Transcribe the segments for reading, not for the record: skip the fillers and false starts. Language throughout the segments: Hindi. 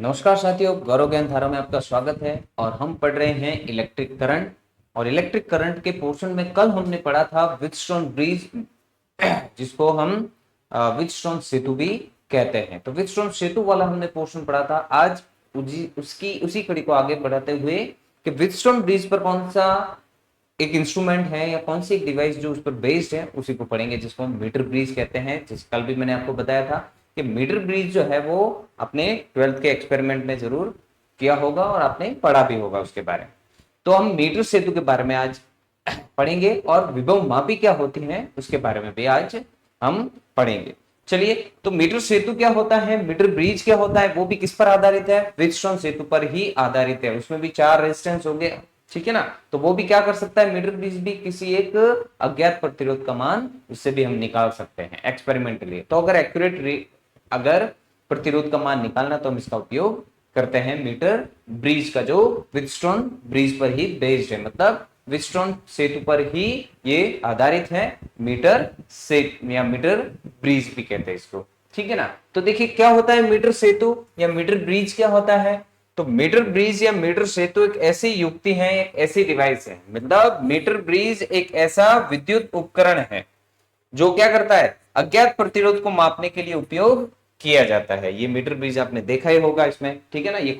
नमस्कार साथियों, गौरव ज्ञान धारा में आपका स्वागत है। और हम पढ़ रहे हैं इलेक्ट्रिक करंट। और इलेक्ट्रिक करंट के पोर्शन में कल हमने पढ़ा था व्हीटस्टोन ब्रिज, जिसको हम व्हीटस्टोन सेतु भी कहते हैं। तो व्हीटस्टोन सेतु वाला हमने पोर्शन पढ़ा था। आज उसी कड़ी को आगे बढ़ाते हुए कि व्हीटस्टोन ब्रिज पर कौन सा एक इंस्ट्रूमेंट है या कौन सी एक डिवाइस जो उस पर बेस्ड है उसी को पढ़ेंगे, जिसको हम मीटर ब्रिज कहते हैं। जिस कल भी मैंने आपको बताया था कि मीटर ब्रिज जो है वो अपने 12th के एक्सपेरिमेंट में जरूर किया होगा और आपने पढ़ा भी होगा उसके बारे में। तो हम मीटर सेतु के बारे में आज पढ़ेंगे और विभव मापी क्या होती है उसके बारे में भी आज हम पढ़ेंगे। चलिए, तो मीटर सेतु क्या होता है, मीटर ब्रिज क्या होता है, वो भी किस पर आधारित है, व्हीटस्टोन सेतु पर ही आधारित है। उसमें भी 4 रेजिस्टेंस होंगे, ठीक है ना। तो वो भी क्या कर सकता है, मीटर ब्रिज भी किसी एक अज्ञात प्रतिरोध का मान उससे भी हम निकाल सकते हैं एक्सपेरिमेंटली। तो अगर प्रतिरोध का मान निकालना तो हम इसका उपयोग करते हैं मीटर ब्रिज का, जो व्हीटस्टोन ब्रिज पर ही बेस्ड है, मतलब व्हीटस्टोन सेतु पर ही ये आधारित है। मीटर सेतु या मीटर ब्रिज भी कहते हैं इसको, ठीक है ना। तो देखिए क्या होता है मीटर सेतु या मीटर ब्रिज क्या होता है। तो मीटर ब्रिज या मीटर सेतु एक ऐसी युक्ति है, एक ऐसी डिवाइस है, मतलब मीटर ब्रिज एक ऐसा विद्युत उपकरण है जो क्या करता है, अज्ञात प्रतिरोध को मापने के लिए उपयोग किया जाता है। ये मीटर ब्रिज आपने देखा ही होगा इसमें, ठीक है ना। ये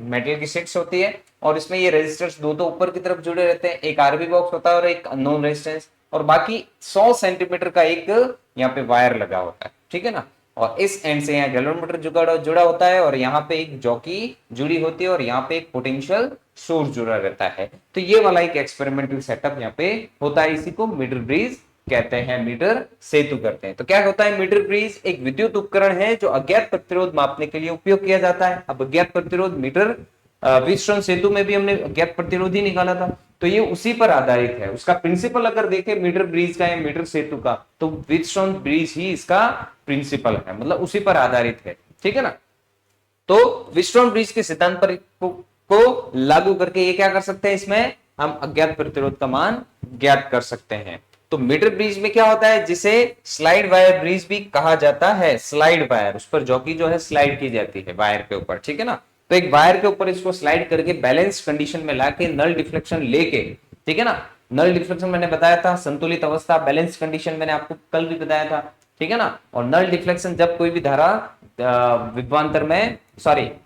मेटल की शीट्स होती है और इसमें ये रेजिस्टर्स दो तो ऊपर की तरफ जुड़े रहते हैं, एक आरबी बॉक्स होता है और एक अननोन रेजिस्टेंस, और बाकी 100 सेंटीमीटर का एक यहाँ पे वायर लगा होता है, ठीक है ना। और इस एंड से यहाँ गैल्वेनोमीटर जुड़ा होता है और यहाँ पे एक जॉकी जुड़ी होती है और यहाँ पे एक पोटेंशियल सोर्स जुड़ा रहता है। तो ये वाला एक एक्सपेरिमेंटल सेटअप यहाँ पे होता है, इसी को मीटर ब्रिज कहते हैं, मीटर सेतु करते हैं। तो क्या होता है, मीटर ब्रिज एक विद्युत उपकरण है जो अज्ञात प्रतिरोध मापने के लिए उपयोग किया जाता है। अब अज्ञात प्रतिरोध मीटर व्हीटस्टोन सेतु में भी हमने अज्ञात प्रतिरोध ही निकाला था, तो ये उसी पर आधारित है। उसका प्रिंसिपल अगर देखें मीटर ब्रिज का या मीटर सेतु का, तो व्हीटस्टोन ब्रिज ही इसका प्रिंसिपल है, मतलब उसी पर आधारित है, ठीक है ना। तो व्हीटस्टोन ब्रिज के सिद्धांत पर को लागू करके ये क्या कर सकते हैं, इसमें हम अज्ञात प्रतिरोध का मान ज्ञात कर सकते हैं। तो मीटर ब्रिज में क्या होता है, जिसे स्लाइड वायर ब्रिज भी कहा जाता है। स्लाइड वायर, उस पर जॉकी जो है स्लाइड की जाती है वायर के ऊपर, ठीक है ना। तो एक वायर के ऊपर इसको स्लाइड करके बैलेंस कंडीशन में लाके नल डिफ्लेक्शन लेके, ठीक है ना। नल डिफ्लेक्शन मैंने बताया था, संतुलित अवस्था, बैलेंस कंडीशन मैंने आपको कल भी बताया था, ठीक है ना। और नल डिफ्लेक्शन जब कोई भी धारा विभवांतर में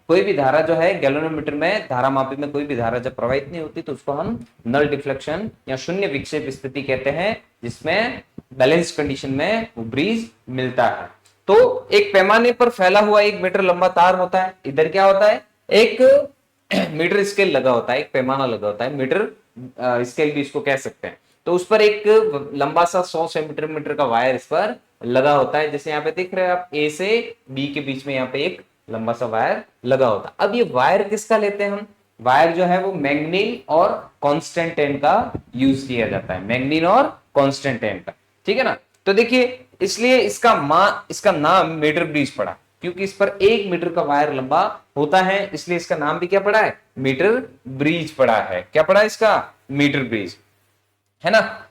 कोई भी धारा जो है गैल्वेनोमीटर में धारा मापी में कोई भी धारा जब प्रवाहित नहीं होती तो उसको हम नल डिफ्लेक्शन या शून्य विक्षेप स्थिति कहते हैं, जिसमें बैलेंस कंडीशन में वो ब्रिज मिलता है। तो एक पैमाने पर फैला हुआ 1 मीटर लंबा तार होता है। इधर क्या होता है, एक मीटर स्केल लगा होता है, एक पैमाना लगा होता है, मीटर स्केल भी इसको कह सकते हैं। तो उस पर एक लंबा सा 100 सेंटीमीटर का वायर इस पर लगा होता है, जैसे यहाँ पे देख रहे हैं आप, ए से बी के बीच में यहाँ पे एक लंबा सा वायर लगा होता है। अब ये वायर किसका लेते हैं हम, वायर जो है वो मैग्नीन और कॉन्स्टेंटेन का यूज किया जाता है, मैग्नीन और कॉन्स्टेंटेन का, ठीक है ना। तो देखिए इसलिए इसका नाम मीटर ब्रिज पड़ा, क्योंकि इस पर 1 मीटर का वायर लंबा होता है, इसलिए इसका नाम भी क्या पड़ा है, मीटर ब्रिज पड़ा है। क्या पड़ा है इसका, मीटर ब्रिज, है ना।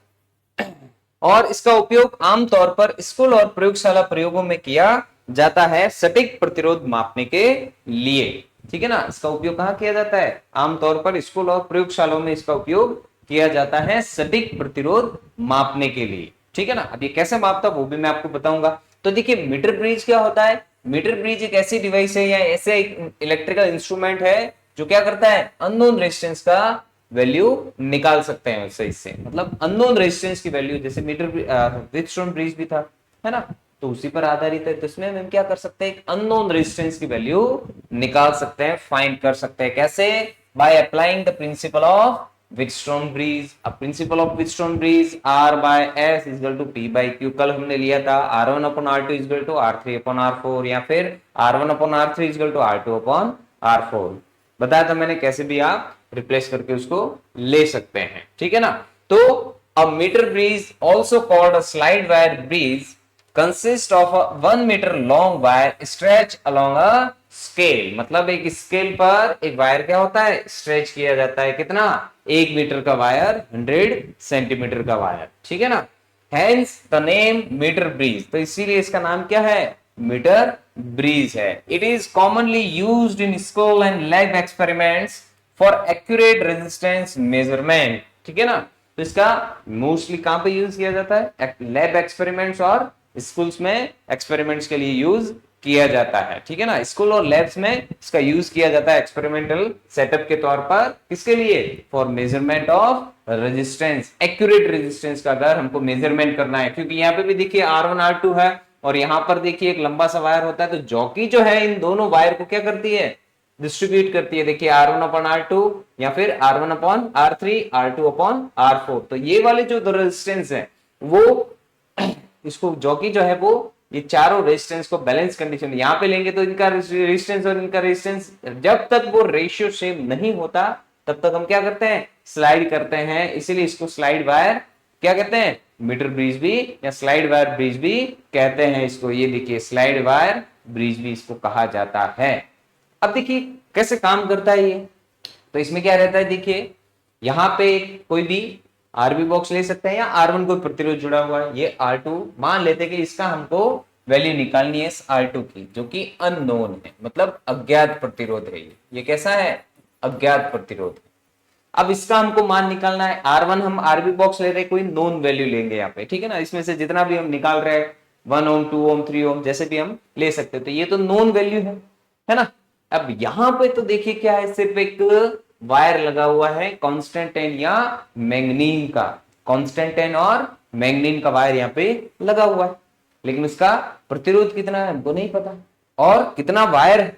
और इसका उपयोग आमतौर पर स्कूल और प्रयोगशाला प्रयोगों में किया जाता है सटीक प्रतिरोध मापने के लिए, ठीक है ना। इसका उपयोग कहां किया जाता है, आमतौर पर स्कूल और प्रयोगशालाओं में इसका उपयोग किया जाता है सटीक प्रतिरोध मापने के लिए, ठीक है ना। अब ये कैसे मापता वो भी मैं आपको बताऊंगा। तो देखिए मीटर ब्रिज क्या होता है, मीटर ब्रिज एक ऐसी डिवाइस है या ऐसे एक इलेक्ट्रिकल इंस्ट्रूमेंट है जो क्या करता है, अननोन रेजिस्टेंस का वैल्यू निकाल सकते हैं उससे, इससे मतलब अननोन रेजिस्टेंस की वैल्यू, जैसे मीटर व्हीटस्टोन ब्रिज भी था, है ना, तो उसी पर आधारित है। तो इसमें हम क्या कर सकते हैं, एक अननोन रेजिस्टेंस की वैल्यू निकाल सकते हैं, फाइंड कर सकते हैं। कैसे, by applying the principle of Wheatstone bridge. अब principle of Wheatstone bridge, R by S equal to P by Q, कल हमने लिया था R1 upon R2 equal to R3 upon R4, या फिर R1 upon R3 equal to R2 upon R4 बताया था मैंने, कैसे भी आप रिप्लेस करके उसको ले सकते हैं, ठीक है ना। तो a metre bridge also called a slide wire bridge consist of a 1 metre long wire stretch along a scale, मतलब एक स्केल पर एक वायर क्या होता है, स्ट्रेच किया जाता है, कितना, 1 मीटर का वायर, 100 सेंटीमीटर का वायर, ठीक है ना। Hence the name metre bridge, तो इसीलिए इसका नाम क्या है, मीटर ब्रीज है। It is commonly used in school and lab experiments for accurate resistance measurement. ठीक है ना, तो इसका मोस्टली कहां पे यूज किया जाता है? लैब एक्सपेरिमेंट्स और स्कूल्स में एक्सपेरिमेंट्स के लिए यूज किया जाता है। ठीक है ना, स्कूल और लैब्स में इसका यूज किया जाता है एक्सपेरिमेंटल सेटअप के तौर पर। किसके लिए? For measurement of resistance, accurate resistance का अगर हमको मेजरमेंट करना है, क्योंकि यहाँ पे भी देखिए R1 R2 है और यहाँ पर देखिए एक लंबा सा वायर होता है, तो जॉकी जो है इन दोनों वायर को क्या करती है? डिस्ट्रीब्यूट करती है। देखिए R1 अपॉन R2 या फिर R1 upon R3, R2 upon R4। तो ये वाले जो रेजिस्टेंस है वो इसको जॉकी जो है वो ये चारों रेजिस्टेंस को बैलेंस कंडीशन यहाँ पे लेंगे, तो इनका रेजिस्टेंस और इनका रेजिस्टेंस जब तक वो रेशियो सेम नहीं होता तब तक हम क्या करते हैं? स्लाइड करते हैं। इसीलिए इसको स्लाइड वायर क्या कहते हैं? मीटर ब्रिज भी या स्लाइड वायर ब्रिज भी कहते हैं इसको। ये देखिए स्लाइड वायर ब्रिज भी इसको कहा जाता है। अब देखिए कैसे काम करता है ये। तो इसमें क्या रहता है, देखिए यहाँ पे कोई भी आरबी बॉक्स ले सकते हैं या R1 कोई प्रतिरोध जुड़ा हुआ है। ये R2 मान लेते हैं कि इसका हमको वैल्यू निकालनी है इस R2 की, जो कि अननोन है, मतलब अज्ञात प्रतिरोध है। ये कैसा है? अज्ञात प्रतिरोध है। अब इसका हमको मान निकालना है। R1 हम आरबी बॉक्स ले रहे हैं, कोई नोन वैल्यू लेंगे यहाँ पे। ठीक है ना, इसमें से जितना भी हम निकाल रहे हैं 1 ओम 2 ओम 3 ओम जैसे भी हम ले सकते हैं, तो ये तो नोन वैल्यू है ना। अब यहाँ पे तो देखिए क्या है, सिर्फ एक वायर लगा हुआ है कांस्टेंटाइन या मैग्नीन का, कांस्टेंटाइन और मैग्नीन का वायर यहाँ पे लगा हुआ है, लेकिन उसका प्रतिरोध कितना है हमको नहीं पता, और कितना वायर है।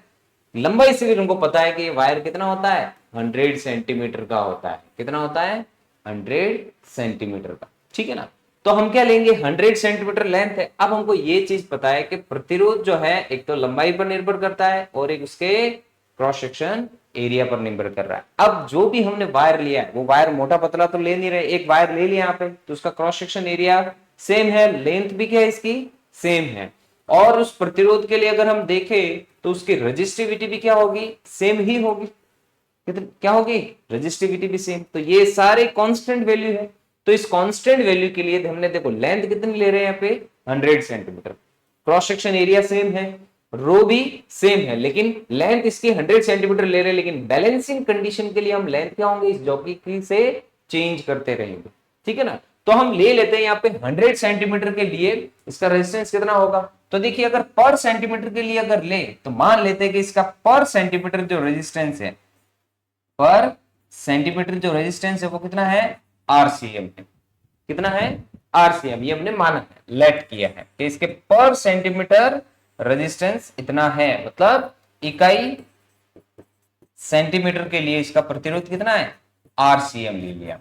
लंबाई से भी तुमको पता है कि वायर कितना होता है? 100 सेंटीमीटर का होता है। कितना होता है? 100 सेंटीमीटर का। ठीक है ना, तो हम क्या लेंगे? 100 सेंटीमीटर लेंथ है। अब हमको ये चीज पता है कि प्रतिरोध जो है एक तो लंबाई पर निर्भर करता है और एक उसके क्रॉस सेक्शन एरिया पर निर्भर कर रहा है। अब जो भी हमने वायर लिया है वो वायर मोटा पतला तो ले नहीं रहे, एक वायर ले लिया यहाँ पे, तो उसका क्रॉस सेक्शन एरिया सेम है, लेंथ भी क्या है इसकी? सेम है। और उस प्रतिरोध के लिए अगर हम देखें तो उसकी रेजिस्टिविटी भी क्या होगी? सेम ही होगी। क्या होगी? रेजिस्टिविटी भी सेम। तो ये सारे कांस्टेंट वैल्यू है। तो इस कांस्टेंट वैल्यू के लिए हमने देखो लेंथ कितनी ले रहे हैं यहाँ पे? 100 centimetre. Cross section area same है, रो भी सेम है, लेकिन लेंथ इसकी 100 सेंटीमीटर ले रहे हैं। लेकिन बैलेंसिंग कंडीशन के लिए हम लेंथ क्या होंगे? इस जॉकी की से चेंज करते रहेंगे। ठीक है ना, तो हम ले लेते हैं यहाँ पे 100 सेंटीमीटर के लिए इसका रेजिस्टेंस कितना होगा। तो देखिए अगर पर सेंटीमीटर के लिए अगर ले तो मान लेते हैं कि इसका पर सेंटीमीटर जो रेजिस्टेंस है, पर सेंटीमीटर जो रेजिस्टेंस है वो कितना है? RCM है। कितना है? RCM। ये हमने माना है, लेट किया है कि इसके पर सेंटीमीटर रेजिस्टेंस इतना है, मतलब इकाई सेंटीमीटर के लिए इसका प्रतिरोध कितना है? RCM ले लिया।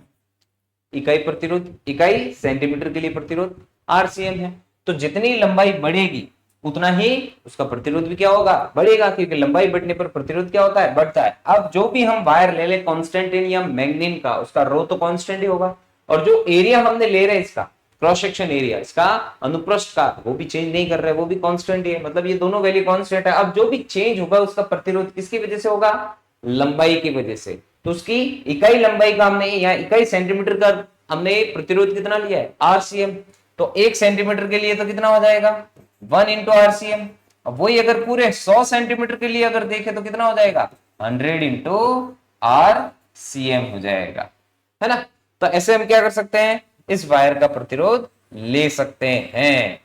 इकाई प्रतिरोध, इकाई सेंटीमीटर के लिए प्रतिरोध RCM है। तो जितनी लंबाई बढ़ेगी उतना ही उसका प्रतिरोध भी क्या होगा? बढ़ेगा, क्योंकि लंबाई बढ़ने पर प्रतिरोध क्या होता है? बढ़ता है। अब जो भी हम वायर ले ले कांस्टेंटाइन या मैग्नीन का, उसका रो तो कांस्टेंट ही होगा, और जो एरिया हमने ले रहे हैं इसका क्रॉस सेक्शन एरिया, इसका अनुप्रस्थ का, वो भी चेंज नहीं कर रहे, वो भी कांस्टेंट ही है। मतलब ये दोनों वैल्यू कांस्टेंट है। अब जो भी चेंज होगा उसका प्रतिरोध किसकी वजह से होगा? लंबाई की वजह से। तो उसकी इकाई लंबाई का हमने या इकाई सेंटीमीटर का हमने प्रतिरोध कितना लिया है? RCM। तो 1 सेंटीमीटर के लिए तो कितना हो जाएगा? 1 इंटू RCM। अब वही अगर पूरे 100 सेंटीमीटर के लिए अगर देखें तो कितना हो जाएगा? 100 इंटू RCM हो जाएगा, है ना। तो ऐसे हम क्या कर सकते हैं? इस वायर का प्रतिरोध ले सकते हैं।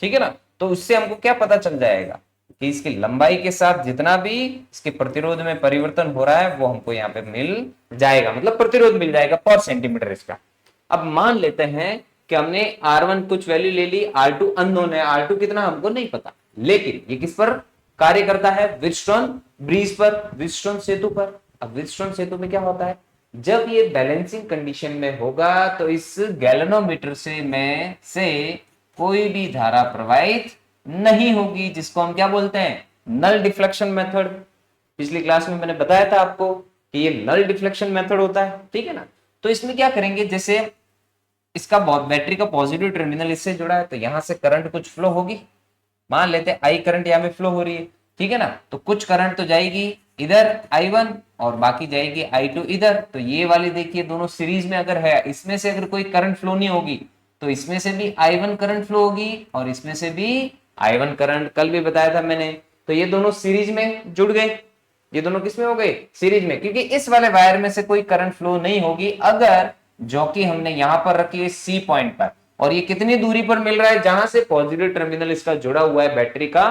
ठीक है ना, तो उससे हमको क्या पता चल जाएगा कि इसकी लंबाई के साथ जितना भी इसके प्रतिरोध में परिवर्तन हो रहा है वो हमको यहाँ पे मिल जाएगा, मतलब प्रतिरोध मिल जाएगा पर सेंटीमीटर इसका। अब मान लेते हैं कि हमने R1 कुछ वैल्यू ले ली, R2 अननोन है, R2 कितना हमको नहीं पता, लेकिन ये किस पर कार्य करता है? व्हीटस्टोन ब्रिज पर, व्हीटस्टोन सेतु पर। अब व्हीटस्टोन सेतु में क्या होता है? जब ये बैलेंसिंग कंडीशन में होगा तो इस गैल्वेनोमीटर से कोई भी धारा प्रवाहित नहीं होगी, जिसको हम क्या बोलते हैं? Null deflection method. पिछली क्लास में मैंने बताया था आपको कि ये नल डिफ्लेक्शन मेथड होता है। ठीक है ना, तो इसमें क्या करेंगे, जैसे इसका बैटरी का पॉजिटिव टर्मिनल इससे जुड़ा है, तो यहां से करंट कुछ फ्लो होगी। मान लेते हैं I करंट यहाँ पे फ्लो हो रही है। ठीक है ना, तो कुछ करंट तो जाएगी इधर I1 और बाकी जाएगी I2 इधर। तो ये वाली देखिए दोनों सीरीज में अगर है, इसमें से अगर कोई करंट फ्लो नहीं होगी तो इसमें से भी I1 करंट फ्लो होगी और इसमें से भी I1 करंट कल भी बताया था मैंने। तो ये दोनों सीरीज में जुड़ गए, ये दोनों किसमें हो गए, सीरीज में, क्योंकि इस वाले वायर में से कोई करंट फ्लो नहीं होगी अगर जो कि हमने यहां पर रखी है सी पॉइंट पर, और ये कितनी दूरी पर मिल रहा है, जहां से पॉजिटिव टर्मिनल इसका जुड़ा हुआ है, बैटरी का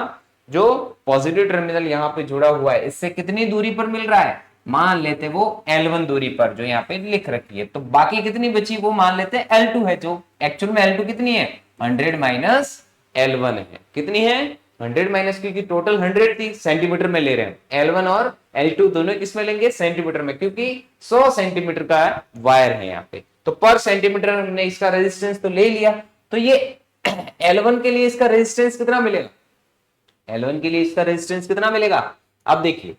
जो पॉजिटिव टर्मिनल यहाँ पे जुड़ा हुआ है, इससे कितनी दूरी पर मिल रहा है, मान लेते वो L1 दूरी पर, जो यहाँ पे लिख रखी है। तो बाकी कितनी बची वो मान लेते हैं L2 है, जो एक्चुअल में L2 कितनी है, 100 माइनस L1 है, कितनी है 100 माइनस, क्योंकि टोटल 100 थी, सेंटीमीटर में ले रहे हैं, L1 और L2 दोनों किसमें लेंगे, सेंटीमीटर में, क्योंकि 100 सेंटीमीटर का वायर है यहाँ पे। तो पर सेंटीमीटर हमने इसका रेजिस्टेंस तो ले लिया। तो ये L1 के लिए इसका रेजिस्टेंस कितना मिलेगा, L1 के लिए इसका रेजिस्टेंस कितना मिलेगा, अब देखिए।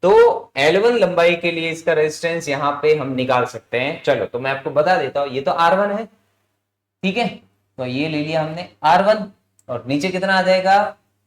तो L1 लंबाई के लिए इसका रेजिस्टेंस यहां पे हम निकाल सकते हैं। चलो तो मैं आपको बता देता हूं, ये तो R1 है, ठीक है, तो ये ले लिया हमने R1, और नीचे कितना आ जाएगा,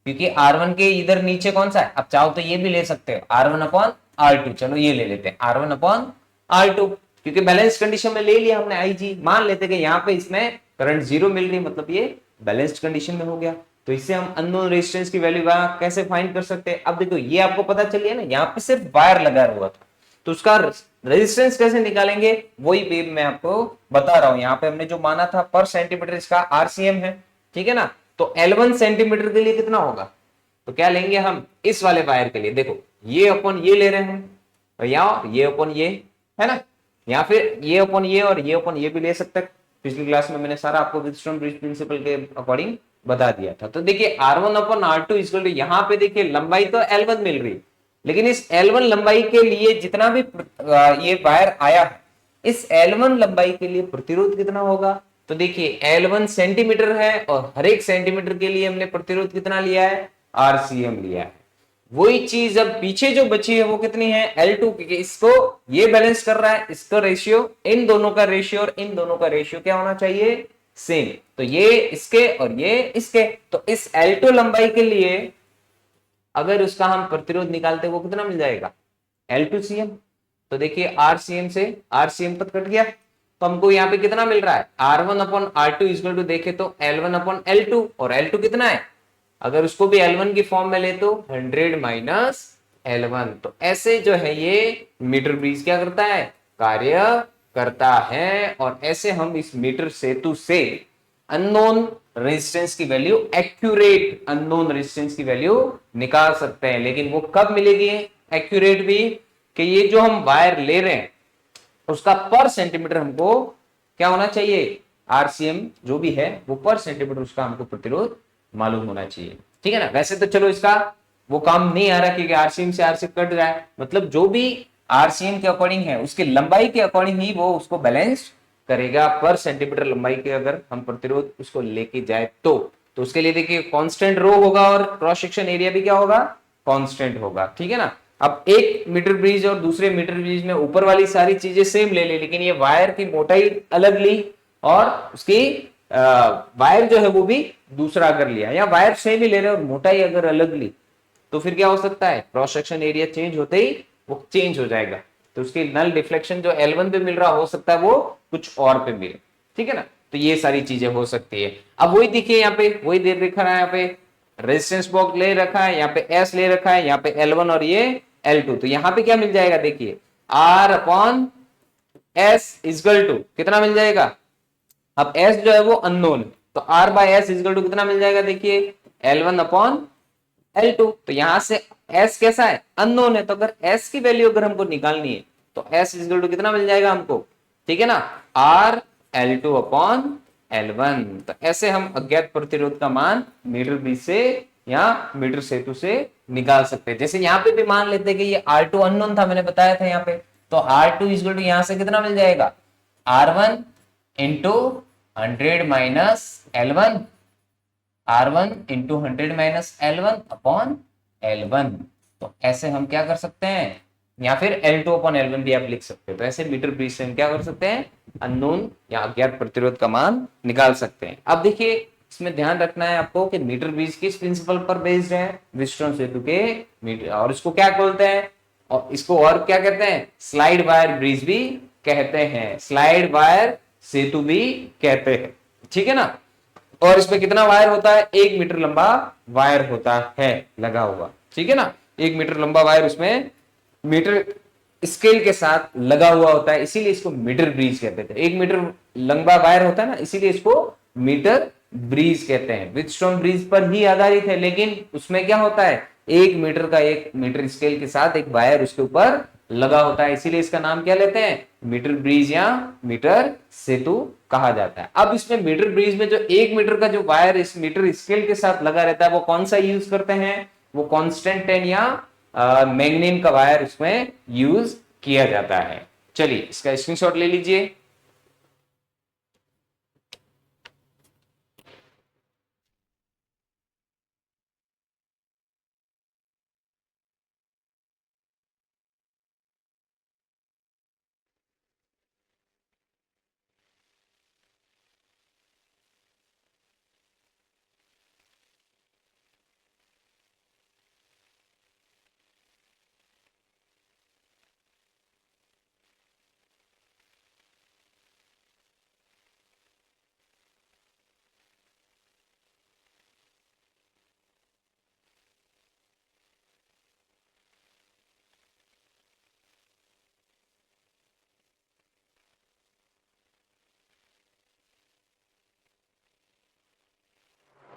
क्योंकि R1 के इधर नीचे कौन सा है, अब चाहो तो ये भी ले सकते हो R1 अपॉन R2, चलो ये ले लेते हैं R1 अपॉन R2, क्योंकि बैलेंस कंडीशन में ले लिया हमने IG, मान लेते कि यहाँ पे इसमें करंट 0 मिल रही, मतलब ये बैलेंस्ड कंडीशन में हो गया। तो इससे हम अननोन रेजिस्टेंस की वैल्यू कैसे फाइंड कर सकते हैं, अब देखो ये आपको पता चल गया ना, यहाँ पे सिर्फ वायर लगा हुआ था, तो उसका रेजिस्टेंस कैसे निकालेंगे वही भी मैं आपको बता रहा हूं। यहाँ पे हमने जो माना था पर सेंटीमीटर इसका आरसीएम है, ठीक है ना। तो L1 सेंटीमीटर के लिए कितना होगा, तो क्या लेंगे हम इस वाले वायर के लिए, देखो ये अपन ये ले रहे हैं, या ये अपन ये है ना, या फिर ये अपन ये और ये अपन ये भी ले सकते हैं। पिछली क्लास में मैंने सारा आपको व्हीटस्टोन ब्रिज प्रिंसिपल के अकॉर्डिंग बता दिया था। तो देखिए R1 upon R2 equal to, यहाँ पे देखिए लंबाई तो L1 मिल रही, लेकिन इस L1 लंबाई के लिए जितना भी ये वायर आया है, इस L1 लंबाई के लिए प्रतिरोध कितना होगा, तो देखिए L1 सेंटीमीटर है, और हर एक सेंटीमीटर के लिए हमने प्रतिरोध कितना लिया है, RCM लिया है। वही चीज अब पीछे जो बची है वो कितनी है, L2, क्योंकि इसको ये बैलेंस कर रहा है, इसका रेशियो, इन दोनों का रेशियो और इन दोनों का रेशियो क्या होना चाहिए, सेम। तो ये इसके और ये इसके, तो इस L2 लंबाई के लिए अगर उसका हम प्रतिरोध निकालते वो कितना मिल जाएगा, L2CM। तो देखिए RCM से RCM तक कट गया, तो हमको यहाँ पे कितना मिल रहा है, R1 upon R2 equal to, देखे तो L1 अपॉन L2, और L2 कितना है, अगर उसको भी L1 की फॉर्म में ले तो 100 माइनस L1। तो ऐसे जो है ये मीटर ब्रिज क्या करता है, कार्य करता है, और ऐसे हम इस मीटर सेतु से अननोन रेजिस्टेंस की वैल्यू, एक्यूरेट अननोन रेजिस्टेंस की वैल्यू निकाल सकते हैं। लेकिन वो कब मिलेगी एक्यूरेट भी, कि ये जो हम वायर ले रहे हैं उसका पर सेंटीमीटर हमको क्या होना चाहिए, आरसीएम जो भी है वो पर सेंटीमीटर उसका हमको प्रतिरोध मालूम होना चाहिए, ठीक है ना। वैसे तो चलो इसका वो काम नहीं आ रहा, क्योंकि आरसीएम से आरसीएम कट रहा है, मतलब जो भी आरसीएम के अकॉर्डिंग है उसकी लंबाई के अकॉर्डिंग ही वो उसको बैलेंस करेगा, पर सेंटीमीटर लंबाई के अगर हम प्रतिरोध उसको लेके जाए तो उसके लिए देखिए कांस्टेंट रो होगा, और क्रॉस सेक्शन एरिया भी क्या होगा, कांस्टेंट होगा, ठीक है ना। अब एक मीटर ब्रिज और दूसरे मीटर ब्रिज में ऊपर वाली सारी चीजें सेम ले ली, लेकिन ये वायर की मोटाई अलग ली, और उसकी वायर जो है वो भी दूसरा अगर लिया, या वायर सेम ही ले रहे और मोटाई अगर अलग ली, तो फिर क्या हो सकता है, क्रॉस सेक्शन एरिया चेंज होते ही वो चेंज हो जाएगा। तो उसकी नल डिफ्लेक्शन जो L1 पे मिल रहा हो सकता है वो कुछ और पे मिले, ठीक है ना। तो ये सारी चीजें हो सकती है। अब वही देखिए यहाँ पे वही दे रखा है, यहाँ पे रेजिस्टेंस बॉक्स ले रखा है, यहाँ पे S ले रखा है, यहाँ पे L1 और ये L2। तो यहाँ पे क्या मिल जाएगा, देखिए R upon S equal to कितना मिल जाएगा, अब S जो है वो अननोन है, तो R by S equal to कितना मिल जाएगा, देखिए L1 अपॉन L2। तो यहां से S कैसा है, अननोन है, तो अगर S की वैल्यू अगर हमको निकालनी है तो S इक्वल टू कितना मिल जाएगा हमको, ठीक है ना, R L2 अपॉन L1। तो ऐसे हम अज्ञात प्रतिरोध का मान मीटर ब्रिज से या मीटर सेतु से निकाल सकते हैं। जैसे यहाँ पे भी मान लेते हैं कि ये R2 अननोन था, मैंने बताया था यहाँ पे, तो R2 इक्वल टू यहां से कितना मिल जाएगा, R1 into 100 minus L1, R1 into 100 minus L1 upon L1। तो ऐसे हम क्या कर सकते हैं, या फिर L2 अपॉन L1 भी आप लिख सकते हो। तो ऐसे मीटर ब्रिज से हम क्या कर सकते हैं, अननोन या अज्ञात प्रतिरोध का मान निकाल सकते हैं। अब देखिए इसमें ध्यान रखना है आपको कि मीटर ब्रिज किस प्रिंसिपल पर बेस्ड है, व्हीटस्टोन सेतु के मीटर, और इसको क्या बोलते हैं, और इसको और क्या कहते हैं, स्लाइड वायर ब्रिज भी कहते हैं, स्लाइड वायर सेतु भी कहते हैं, ठीक है ना। और इसमें कितना वायर होता है, 1 मीटर लंबा वायर होता है लगा हुआ, ठीक है ना। 1 मीटर लंबा वायर उसमें मीटर स्केल के साथ लगा हुआ होता है, इसीलिए इसको मीटर ब्रिज कहते थे। 1 मीटर लंबा वायर होता है ना, इसीलिए इसको मीटर ब्रिज कहते हैं। व्हीटस्टोन ब्रिज पर ही आधारित है, लेकिन उसमें क्या होता है, 1 मीटर का 1 मीटर स्केल के साथ एक वायर उसके ऊपर लगा होता है, इसीलिए इसका नाम क्या लेते हैं, मीटर ब्रिज या मीटर सेतु कहा जाता है। अब इसमें मीटर ब्रिज में जो 1 मीटर का जो वायर इस मीटर स्केल के साथ लगा रहता है, वो कौन सा यूज करते हैं, वो कांस्टेंट टेन या मैग्नीन का वायर उसमें यूज किया जाता है। चलिए इसका स्क्रीनशॉट ले लीजिए।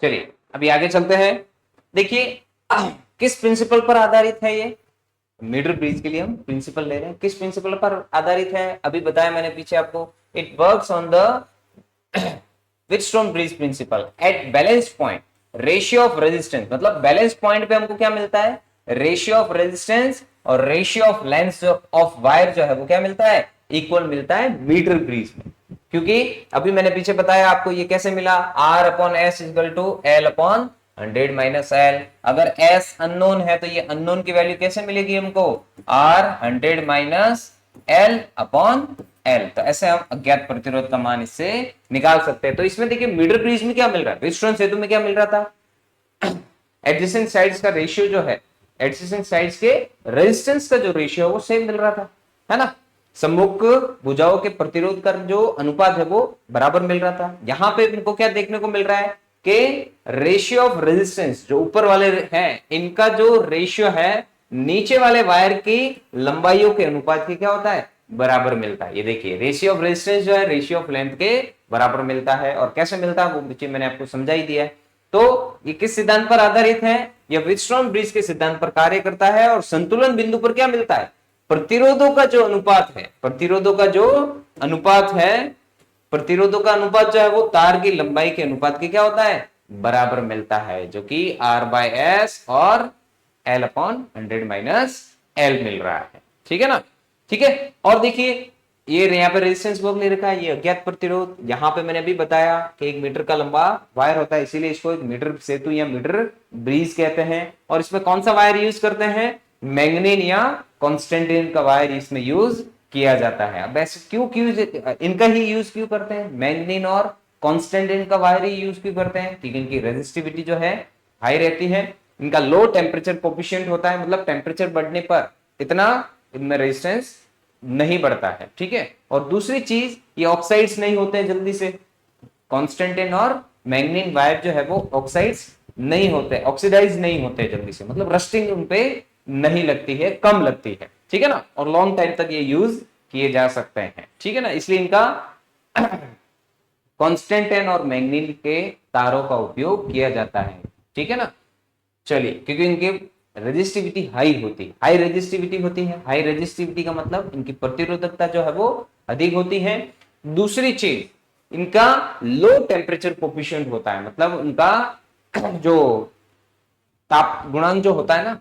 चलिए अभी आगे चलते हैं। देखिए किस प्रिंसिपल पर आधारित है ये मीटर ब्रिज के लिए हम प्रिंसिपल ले रहे हैं, किस प्रिंसिपल पर आधारित है, अभी बताया मैंने पीछे आपको। It works on the Wheatstone bridge principle at balance point ratio of resistance. मतलब बैलेंस पॉइंट पे हमको क्या मिलता है, रेशियो ऑफ रेजिस्टेंस और ratio of length of wire जो है वो क्या मिलता है, इक्वल मिलता है मीटर ब्रिज में। क्योंकि अभी मैंने पीछे बताया आपको ये कैसे मिला, R upon S equal to L upon 100 minus L. अगर S अननोन है तो ये अननोन की वैल्यू कैसे मिलेगी हमको, R 100 minus L upon L। तो ऐसे हम अज्ञात प्रतिरोध का मान इससे निकाल सकते हैं। तो इसमें देखिए मीटर ब्रिज में क्या मिल रहा है, व्हीटस्टोन सेतु में क्या मिल रहा था, एडजेसेंट साइड्स का रेशियो जो है, एडजेसेंट साइड्स के रेजिस्टेंस का जो रेशियो है वो सेम मिल रहा था, है ना। सम्मुख भुजाओं के प्रतिरोध का जो अनुपात है वो बराबर मिल रहा था। यहां पे इनको क्या देखने को मिल रहा है कि रेशियो ऑफ रेजिस्टेंस जो ऊपर वाले हैं इनका जो रेशियो है नीचे वाले वायर की लंबाइयों के अनुपात की क्या होता है, बराबर मिलता है। ये देखिए रेशियो ऑफ रेजिस्टेंस जो है रेशियो ऑफ लेंथ के बराबर मिलता है। और कैसे मिलता है वो नीचे मैंने आपको समझा ही दिया है। तो ये किस सिद्धांत पर आधारित है, यह व्हीटस्टोन ब्रिज के सिद्धांत पर कार्य करता है। और संतुलन बिंदु पर क्या मिलता है, प्रतिरोधों का जो अनुपात है, प्रतिरोधों का जो अनुपात है, प्रतिरोधों का अनुपात जो है वो तार की लंबाई के अनुपात के क्या होता है, बराबर मिलता है, जो कि R बाय एस और L अपॉन 100 माइनस एल मिल रहा है। ठीक है ना, ठीक है। और देखिए ये यहाँ पे रेजिस्टेंस वर्ग ले रखा है, ये अज्ञात प्रतिरोध। यहाँ पे मैंने अभी बताया कि 1 मीटर का लंबा वायर होता है, इसीलिए इसको एक मीटर सेतु या मीटर ब्रिज कहते हैं। और इसमें कौन सा वायर यूज करते हैं, मैग्नीन या कॉन्स्टेंटिन का वायर इसमें यूज किया जाता है। अब ऐसे क्यों क्यों इनका ही यूज क्यों करते हैं, मैग्नीन और कॉन्स्टेंटिन का वायर ही यूज क्यों करते हैं, क्योंकि इनकी रेजिस्टिविटी जो है हाई रहती है। इनका लो टेम्परेचर कोफिशिएंट होता है, मतलब टेम्परेचर बढ़ने पर इतना इनमें रेजिस्टेंस नहीं बढ़ता है। ठीक है। और दूसरी चीज ये ऑक्साइड्स नहीं होते हैं जल्दी से, कॉन्स्टेंटिन और मैग्नीन वायर जो है वो ऑक्साइड्स नहीं होते, ऑक्सीडाइज नहीं होते जल्दी से, मतलब रस्टिंग उनपे नहीं लगती है, कम लगती है। ठीक है ना। और लॉन्ग टाइम तक ये यूज किए जा सकते हैं। ठीक है ना, इसलिए इनका कॉन्स्टेंटिन और मैग्नीन के तारों का उपयोग किया जाता है। ठीक है ना। चलिए क्योंकि इनके रेजिस्टिविटी हाई होती है, हाई रेजिस्टिविटी होती है। हाई रेजिस्टिविटी का मतलब इनकी प्रतिरोधकता जो है वो अधिक होती है। दूसरी चीज इनका लो टेम्परेचर कोफिशिएंट होता है, मतलब उनका जो ताप गुणांक जो होता है ना,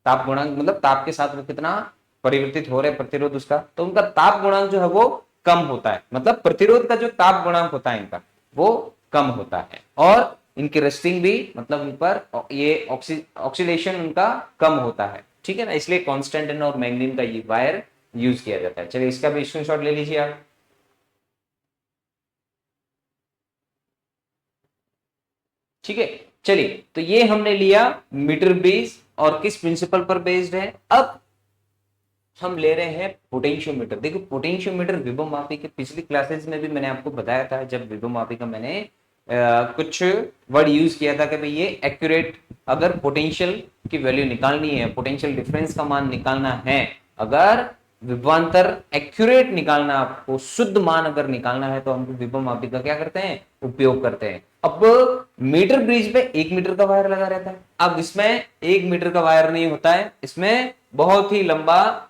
ताप गुणांक मतलब ताप के साथ वो कितना परिवर्तित हो रहे प्रतिरोध उसका, तो उनका ताप गुणांक जो है वो कम होता है, मतलब प्रतिरोध का जो ताप गुणांक होता है इनका वो कम होता है। और इनकी रस्टिंग भी, मतलब उन पर ये ऑक्सीडेशन उनका कम होता है। ठीक है ना, इसलिए कॉन्स्टेंटिन और मैग्नीन का ये वायर यूज किया जाता है। चलिए इसका भी स्क्रीनशॉट ले लीजिए आप। ठीक है। चलिए तो ये हमने लिया मीटर बेस और किस प्रिंसिपल पर बेस्ड है। अब हम ले रहे हैं पोटेंशियोमीटर। देखो पोटेंशियोमीटर विभव मापी के पिछली क्लासेस में भी मैंने आपको बताया था, जब विभव मापी का मैंने कुछ वर्ड यूज किया था कि भाई ये एक्यूरेट, अगर पोटेंशियल की वैल्यू निकालनी है, पोटेंशियल डिफरेंस का मान निकालना है, अगर विभवांतर एक्यूरेट निकालना, आपको शुद्ध मान अगर निकालना है, तो हम विभव मापी का क्या करते हैं, उपयोग करते हैं। अब मीटर ब्रिज पे 1 मीटर का वायर लगा रहता है। अब इसमें 1 मीटर का वायर नहीं होता है, इसमें बहुत ही लंबा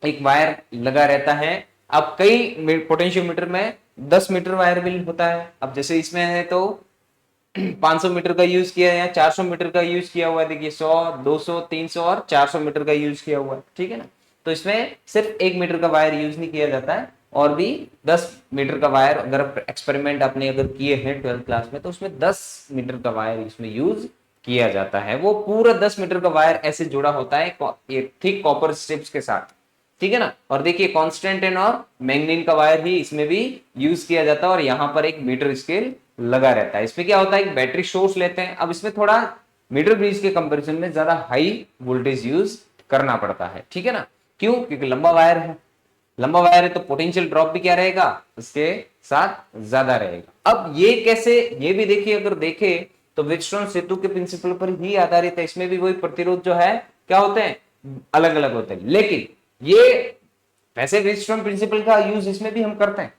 एक वायर लगा रहता है। अब कई पोटेंशियोमीटर में 10 मीटर वायर भी होता है। अब जैसे इसमें है तो 500 मीटर का यूज किया है या 400 मीटर का यूज किया हुआ है। देखिए 100, 200, 300 और 400 मीटर का यूज किया हुआ है, ठीक है ना। तो इसमें सिर्फ 1 मीटर का वायर यूज नहीं किया जाता है, और भी 10 मीटर का वायर, अगर एक्सपेरिमेंट आपने अगर किए हैं 12th क्लास में, तो उसमें 10 मीटर का वायर इसमें यूज किया जाता है। वो पूरा 10 मीटर का वायर ऐसे जुड़ा होता है थिक कॉपर स्ट्रिप्स के साथ, ठीक है ना। और देखिए कांस्टेंटाइन और मैग्नीन का वायर ही इसमें भी यूज किया जाता है, और यहां पर एक मीटर स्केल लगा रहता है। इसमें क्या होता है, एक बैटरी सोर्स लेते हैं। अब इसमें थोड़ा मीटर ब्रिज के कंपैरिजन में ज्यादा हाई वोल्टेज यूज करना पड़ता है, ठीक है ना। क्यों, क्योंकि लंबा वायर है, लंबा वायर है तो पोटेंशियल ड्रॉप भी क्या रहेगा, उसके साथ ज्यादा रहेगा। अब ये कैसे, ये भी देखिए, अगर देखे तो व्हीटस्टोन सेतु के प्रिंसिपल पर ही आधारित है। इसमें भी वही प्रतिरोध जो है क्या होते हैं, अलग अलग होते हैं, लेकिन ये वैसे व्हीटस्टोन प्रिंसिपल का यूज इसमें भी हम करते हैं।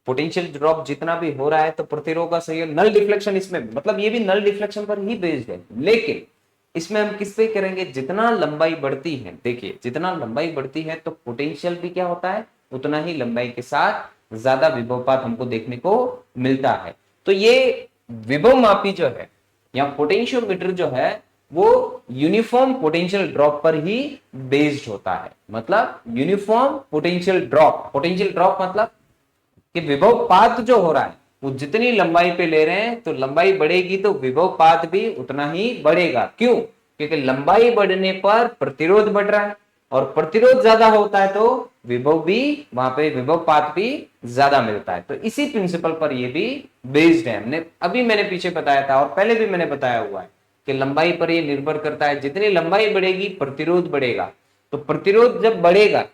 पोटेंशियल ड्रॉप जितना भी हो रहा है तो प्रतिरोध का सही नल डिफ्लेक्शन, इसमें मतलब ये भी नल डिफ्लेक्शन पर ही बेस्ड है, लेकिन इसमें हम किस पे करेंगे, जितना लंबाई बढ़ती है, देखिए जितना लंबाई बढ़ती है तो पोटेंशियल भी क्या होता है, उतना ही लंबाई के साथ ज्यादा विभवपात हमको देखने को मिलता है। तो ये विभव मापी जो है या पोटेंशियोमीटर जो है वो यूनिफॉर्म पोटेंशियल ड्रॉप पर ही बेस्ड होता है। मतलब uniform potential drop, potential drop मतलब कि विभव पात जो हो रहा है वो जितनी लंबाई पे ले रहे हैं, तो लंबाई बढ़ेगी तो विभव पात भी उतना ही बढ़ेगा। क्यों, क्योंकि लंबाई बढ़ने पर प्रतिरोध बढ़ रहा है, और प्रतिरोध ज्यादा होता है तो विभव भी, वहां पे विभव पात भी ज्यादा मिलता है। तो इसी प्रिंसिपल पर ये भी बेस्ड है। हमने अभी मैंने पीछे बताया था और पहले भी मैंने बताया हुआ है कि लंबाई पर ये निर्भर करता है, जितनी लंबाई बढ़ेगी प्रतिरोध बढ़ेगा, तो प्रतिरोध जब बढ़ेगा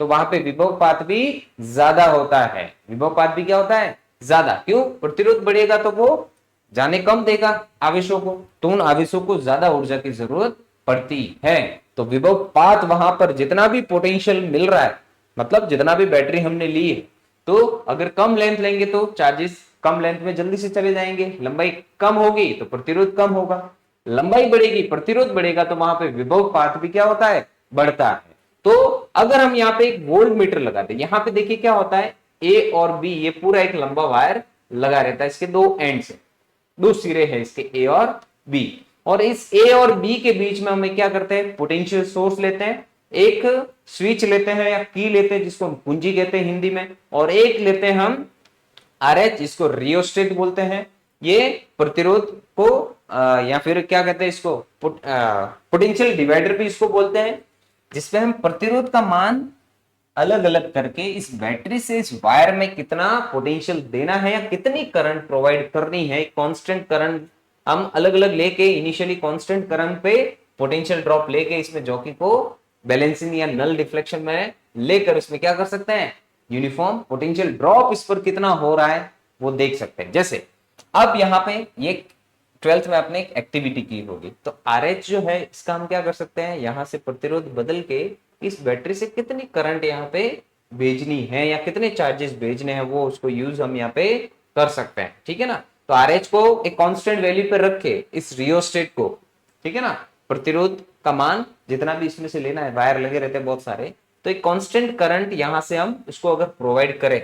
तो वहां पे विभवपात भी ज्यादा होता है। विभवपात भी क्या होता है, ज्यादा। क्यों, प्रतिरोध बढ़ेगा तो वो जाने कम देगा आवेशों को, तो उन आवेशों को ज्यादा ऊर्जा की जरूरत पड़ती है। तो विभवपात वहां पर जितना भी पोटेंशियल मिल रहा है, मतलब जितना भी बैटरी हमने ली है, तो अगर कम लेंथ लेंगे तो चार्जेस कम लेंथ में जल्दी से चले जाएंगे, लंबाई कम होगी तो प्रतिरोध कम होगा, लंबाई बढ़ेगी प्रतिरोध बढ़ेगा, तो वहां पे विभवपात भी क्या होता है, बढ़ता है। तो अगर हम यहाँ पे एक वोल्ट मीटर लगाते हैं, यहाँ पे देखिए क्या होता है, ए और बी, ये पूरा एक लंबा वायर लगा रहता है, इसके दो एंड्स है, दो सिरे हैं इसके, ए और बी। और इस ए और बी के बीच में हमें क्या करते हैं, पोटेंशियल सोर्स लेते हैं, एक स्विच लेते हैं या की लेते हैं जिसको हम कुंजी कहते हैं हिंदी में, और एक लेते हैं हम आरएच, जिसको रियोस्टेट बोलते हैं। ये प्रतिरोध को या फिर क्या कहते हैं इसको, पोटेंशियल डिवाइडर भी इसको बोलते हैं, जिसपे हम प्रतिरोध का मान अलग अलग करके इस बैटरी से इस वायर में कितना पोटेंशियल देना है या कितनी करंट प्रोवाइड करनी है, कांस्टेंट करंट हम अलग अलग लेके, इनिशियली कांस्टेंट करंट पे पोटेंशियल ड्रॉप लेके इसमें जॉकी को बैलेंसिंग या नल डिफ्लेक्शन में लेकर इसमें क्या कर सकते हैं, यूनिफॉर्म पोटेंशियल ड्रॉप इस पर कितना हो रहा है वो देख सकते हैं। जैसे अब यहाँ पे ये 12th में आपने एक एक्टिविटी की होगी, तो RH जो है इसका हम क्या कर सकते हैं, यहां से प्रतिरोध बदल के इस बैटरी से कितनी करंट यहाँ पे भेजनी है या कितने चार्जेस भेजने हैं, वो उसको यूज हम यहाँ पे कर सकते हैं, ठीक है ना। तो RH को एक कांस्टेंट वैल्यू पे रखे इस रियोस्टेट को, ठीक है ना, प्रतिरोध का मान जितना भी इसमें से लेना है, वायर लगे रहते हैं बहुत सारे, तो एक कांस्टेंट करंट यहां से हम उसको अगर प्रोवाइड करें,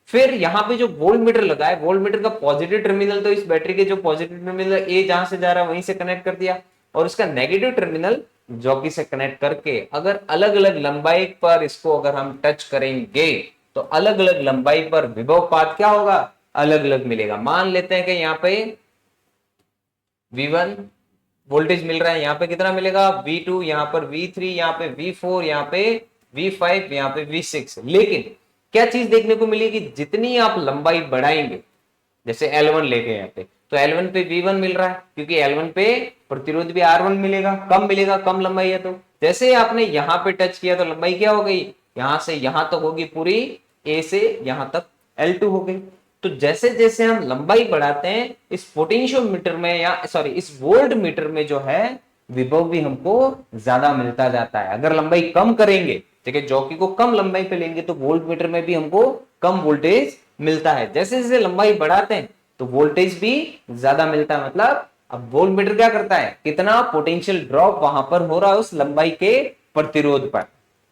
फिर यहाँ पे जो वोल्ट मीटर लगा है, वोल्ट मीटर का पॉजिटिव टर्मिनल, तो इस बैटरी के जो पॉजिटिव टर्मिनल ए जहां से जा रहा है वहीं से कनेक्ट कर दिया, और उसका नेगेटिव टर्मिनल जॉकी से कनेक्ट करके अगर अलग अलग लंबाई पर इसको अगर हम टच करेंगे, तो अलग अलग लंबाई पर विभवपात क्या होगा, अलग अलग मिलेगा। मान लेते हैं कि यहाँ पे V1 वोल्टेज मिल रहा है, यहाँ पे कितना मिलेगा V2, यहाँ पर V3, यहाँ पे V4, यहाँ पे V5, यहाँ पे V6। लेकिन क्या चीज देखने को मिलेगी, जितनी आप लंबाई बढ़ाएंगे, जैसे L1 लेके यहाँ पे, तो L1 पे V1 मिल रहा है, क्योंकि L1 पे प्रतिरोध भी R1 मिलेगा, कम लंबाई है। तो जैसे आपने यहाँ पे टच किया तो लंबाई क्या हो गई, यहां से यहां तक होगी पूरी, A से यहां तक L2 हो गई। तो जैसे जैसे हम लंबाई बढ़ाते हैं इस पोटेंशियोमीटर में या सॉरी इस वोल्ट मीटर में जो है विभव भी हमको ज्यादा मिलता जाता है। अगर लंबाई कम करेंगे, ठीक है, जॉकी को कम लंबाई पे लेंगे तो वोल्ट मीटर में भी हमको कम वोल्टेज मिलता है। जैसे जैसे लंबाई बढ़ाते हैं तो वोल्टेज भी ज्यादा मिलता है। मतलब अब वोल्ट मीटर क्या करता है, कितना पोटेंशियल ड्रॉप वहां पर हो रहा है उस लंबाई के प्रतिरोध पर,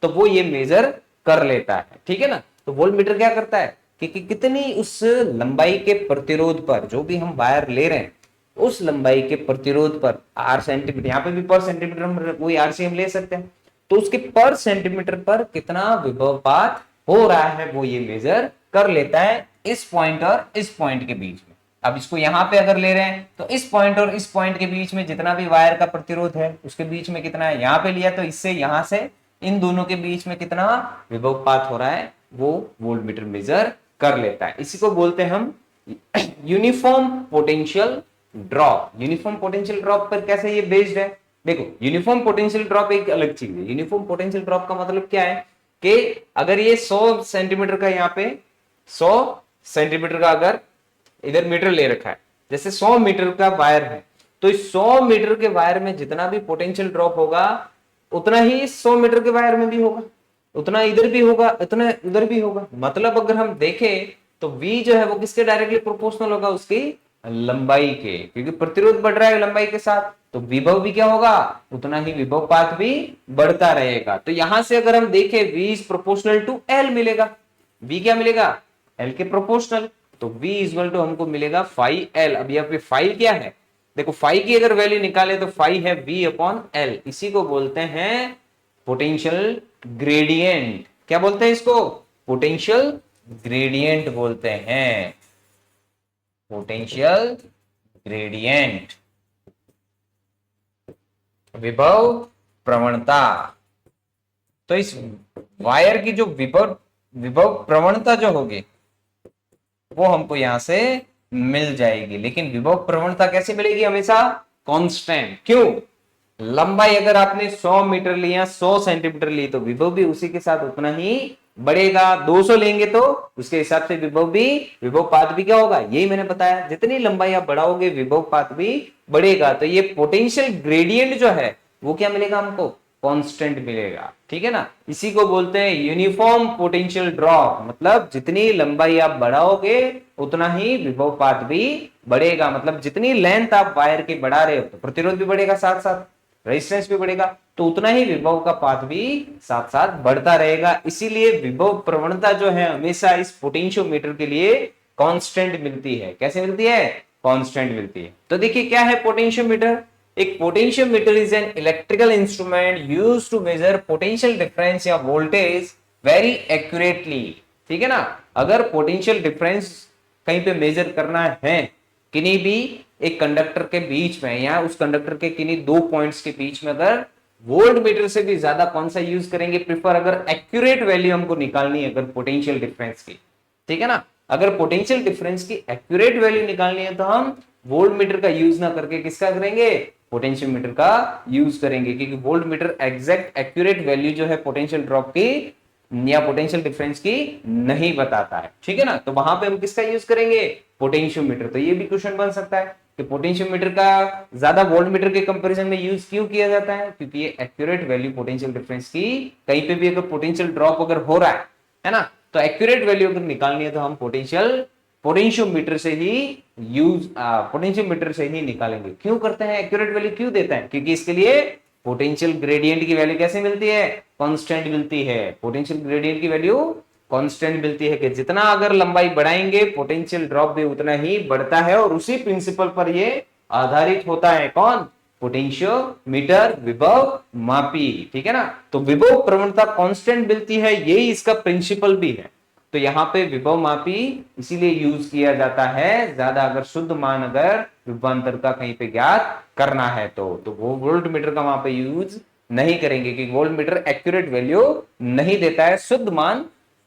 तो वो ये मेजर कर लेता है। ठीक है ना। तो वोल्ट मीटर क्या करता है कि कितनी उस लंबाई के प्रतिरोध पर जो भी हम वायर ले रहे हैं उस लंबाई के प्रतिरोध पर आर सेंटीमीटर, यहाँ पे भी पर सेंटीमीटर हम कोई आरसीएम ले सकते हैं, तो उसके पर सेंटीमीटर पर कितना विभवपात हो रहा है वो ये मेजर कर लेता है इस पॉइंट और इस पॉइंट के बीच में। अब इसको यहां पे अगर ले रहे हैं तो इस पॉइंट और इस पॉइंट के बीच में जितना भी वायर का प्रतिरोध है उसके बीच में कितना है, यहां पे लिया तो इससे यहां से इन दोनों के बीच में कितना विभवपात हो रहा है वो वोल्ट मीटर मेजर कर लेता है। इसी को बोलते हैं हम uniform potential drop. Uniform potential drop पर कैसे ये बेस्ड है, देखो यूनिफॉर्म पोटेंशियल ड्रॉप एक अलग चीज है। यूनिफॉर्म पोटेंशियल ड्रॉप का मतलब क्या है कि अगर ये 100 सेंटीमीटर का यहाँ पे 100 सेंटीमीटर का अगर इधर मीटर ले रखा है, जैसे 100 मीटर का वायर है, तो इस 100 मीटर के वायर में जितना भी पोटेंशियल ड्रॉप होगा उतना ही 100 मीटर के वायर में भी होगा, उतना इधर भी होगा, उतना उधर भी होगा। मतलब अगर हम देखें तो V जो है वो किसके डायरेक्टली प्रोपोर्शनल होगा, उसकी लंबाई के, क्योंकि प्रतिरोध बढ़ रहा है लंबाई के साथ, तो विभव भी क्या होगा, उतना ही विभवपात भी बढ़ता रहेगा। तो यहां से अगर हम देखें V is proportional to L मिलेगा। V क्या मिलेगा, L के प्रोपोर्शनल, तो V इक्वल टू हमको मिलेगा फाई L। अब यहाँ पे फाई क्या है, देखो फाई की अगर वैल्यू निकाले तो फाई है V अपॉन L। इसी को बोलते हैं पोटेंशियल ग्रेडियंट। क्या बोलते हैं इसको, पोटेंशियल ग्रेडियंट बोलते हैं, पोटेंशियल ग्रेडियंट। विभव प्रवणता, तो इस वायर की जो विभव विभव प्रवणता जो होगी वो हमको यहां से मिल जाएगी। लेकिन विभव प्रवणता कैसे मिलेगी, हमेशा कांस्टेंट। क्यों, लंबाई अगर आपने 100 मीटर ली या 100 सेंटीमीटर ली तो विभव भी उसी के साथ उतना ही बढ़ेगा। 200 लेंगे तो उसके हिसाब से विभव भी, विभवपात भी क्या होगा, यही मैंने बताया, जितनी लंबाई आप बढ़ाओगे विभवपात भी बढ़ेगा। तो ये पोटेंशियल ग्रेडियंट जो है वो क्या मिलेगा हमको, कांस्टेंट मिलेगा। ठीक है ना। इसी को बोलते हैं यूनिफॉर्म पोटेंशियल ड्रॉप। मतलब जितनी लंबाई आप बढ़ाओगे उतना ही विभवपात भी बढ़ेगा। मतलब जितनी लेंथ आप वायर की बढ़ा रहे हो तो प्रतिरोध भी बढ़ेगा, साथ साथ रेजिस्टेंस भी बढ़ेगा, तो उतना ही विभव का पाथ भी साथ साथ बढ़ता रहेगा। इसीलिए विभव प्रवणता जो है हमेशा इस पोटेंशियोमीटर के लिए कांस्टेंट मिलती है। कैसे मिलती है, कांस्टेंट मिलती है। तो देखिए क्या है पोटेंशियोमीटर। एक potentiometer is an electrical instrument used to measure potential difference या वोल्टेज वेरी एक्यूरेटली। ठीक है ना। अगर पोटेंशियल डिफरेंस कहीं पे मेजर करना है किन्हीं भी एक कंडक्टर के बीच में या उस कंडक्टर के किन्हीं दो पॉइंट्स के बीच में, अगर वोल्ट मीटर से भी ज्यादा कौन सा यूज करेंगे प्रिफर, अगर एक्यूरेट वैल्यू हमको निकालनी है अगर पोटेंशियल डिफरेंस की, ठीक है ना, अगर पोटेंशियल डिफरेंस की एक्यूरेट वैल्यू निकालनी है तो हम वोल्ट मीटर का यूज ना करके किसका करेंगे, पोटेंशियोमीटर का यूज करेंगे। क्योंकि volt meter exact accurate value जो है पोटेंशियल ड्रॉप की या पोटेंशियल डिफरेंस की नहीं बताता है। ठीक है ना। तो वहां पे हम किसका यूज करेंगे, पोटेंशियोमीटर। तो ये भी क्वेश्चन बन सकता है कि पोटेंशियोमीटर का ज्यादा वोल्ट मीटर के कंपैरिजन में यूज क्यों किया जाता है, क्योंकि ये एक्यूरेट वैल्यू पोटेंशियल डिफरेंस की, कहीं पे भी अगर पोटेंशियल ड्रॉप अगर हो रहा है ना, तो एक्यूरेट वैल्यू अगर निकालनी है तो हम पोटेंशियोमीटर से ही यूज पोटेंशियोमीटर से ही निकालेंगे। क्यों करते हैं, एक्यूरेट वैल्यू क्यों देते हैं, क्योंकि इसके लिए पोटेंशियल ग्रेडियंट की वैल्यू कैसे मिलती है, कांस्टेंट मिलती है। पोटेंशियल ग्रेडियंट की वैल्यू कांस्टेंट मिलती है कि जितना अगर लंबाई बढ़ाएंगे पोटेंशियल ड्रॉप भी उतना ही बढ़ता है। और उसी प्रिंसिपल पर ये आधारित होता है, कौन, पोटेंशियोमीटर, विभव मापी। ठीक है ना। तो विभव प्रवणता कांस्टेंट मिलती है, यही इसका प्रिंसिपल भी है। तो यहाँ पे विभव मापी इसीलिए यूज किया जाता है ज्यादा, अगर शुद्ध मान अगर विभवांतर का कहीं पे ज्ञात करना है तो वो वोल्ट मीटर का वहां पे यूज नहीं करेंगे, क्योंकि वोल्ट मीटर एक्यूरेट वैल्यू नहीं देता है, शुद्ध मान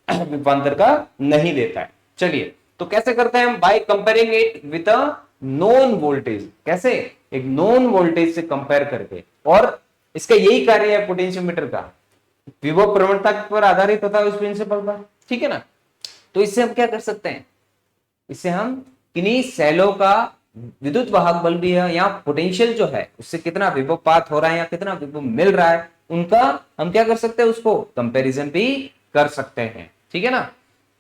विभवांतर का नहीं देता है। चलिए तो कैसे करते हैं हम, by comparing it with a known voltage. कैसे, एक नोन वोल्टेज से कंपेयर करके। और इसका यही कार्य है पोटेंशियोमीटर का, विभव प्रवणता पर आधारित होता है उस प्रिंसिपल पर। ठीक है ना। तो इससे हम क्या कर सकते हैं, इससे हम किन्हीं सेलों का विद्युत वाहक बल भी है या पोटेंशियल जो है उससे कितना विभवपात हो रहा है या कितना विभव मिल रहा है, उनका हम क्या कर सकते हैं, उसको कंपैरिजन भी कर सकते हैं। ठीक है ना।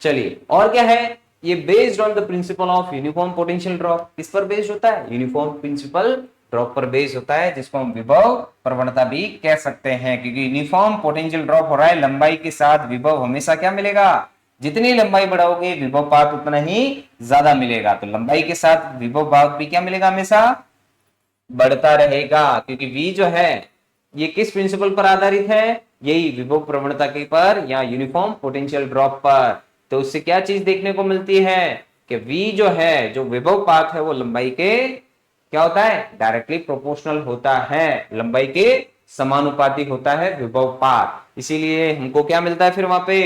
चलिए और क्या है, ये based on the principle of uniform potential drop. किस पर बेस्ड होता है, यूनिफॉर्म प्रिंसिपल ड्रॉप पर बेस्ड होता है, जिसको हम विभव प्रवणता भी कह सकते हैं, क्योंकि यूनिफॉर्म पोटेंशियल ड्रॉप हो रहा है, लंबाई के साथ विभव हमेशा क्या मिलेगा, जितनी लंबाई बढ़ाओगे विभव पात उतना ही ज्यादा मिलेगा। तो लंबाई के साथ विभव पात भी क्या मिलेगा, हमेशा बढ़ता रहेगा, क्योंकि v जो है ये किस प्रिंसिपल पर आधारित है, यही विभव प्रवणता के पर या यूनिफॉर्म पोटेंशियल ड्रॉप पर। तो उससे क्या चीज देखने को मिलती है कि v जो है, जो विभव पात है वो लंबाई के क्या होता है, डायरेक्टली प्रोपोर्शनल होता है, लंबाई के समानुपाती होता है विभव पात। इसीलिए हमको क्या मिलता है फिर वहां पे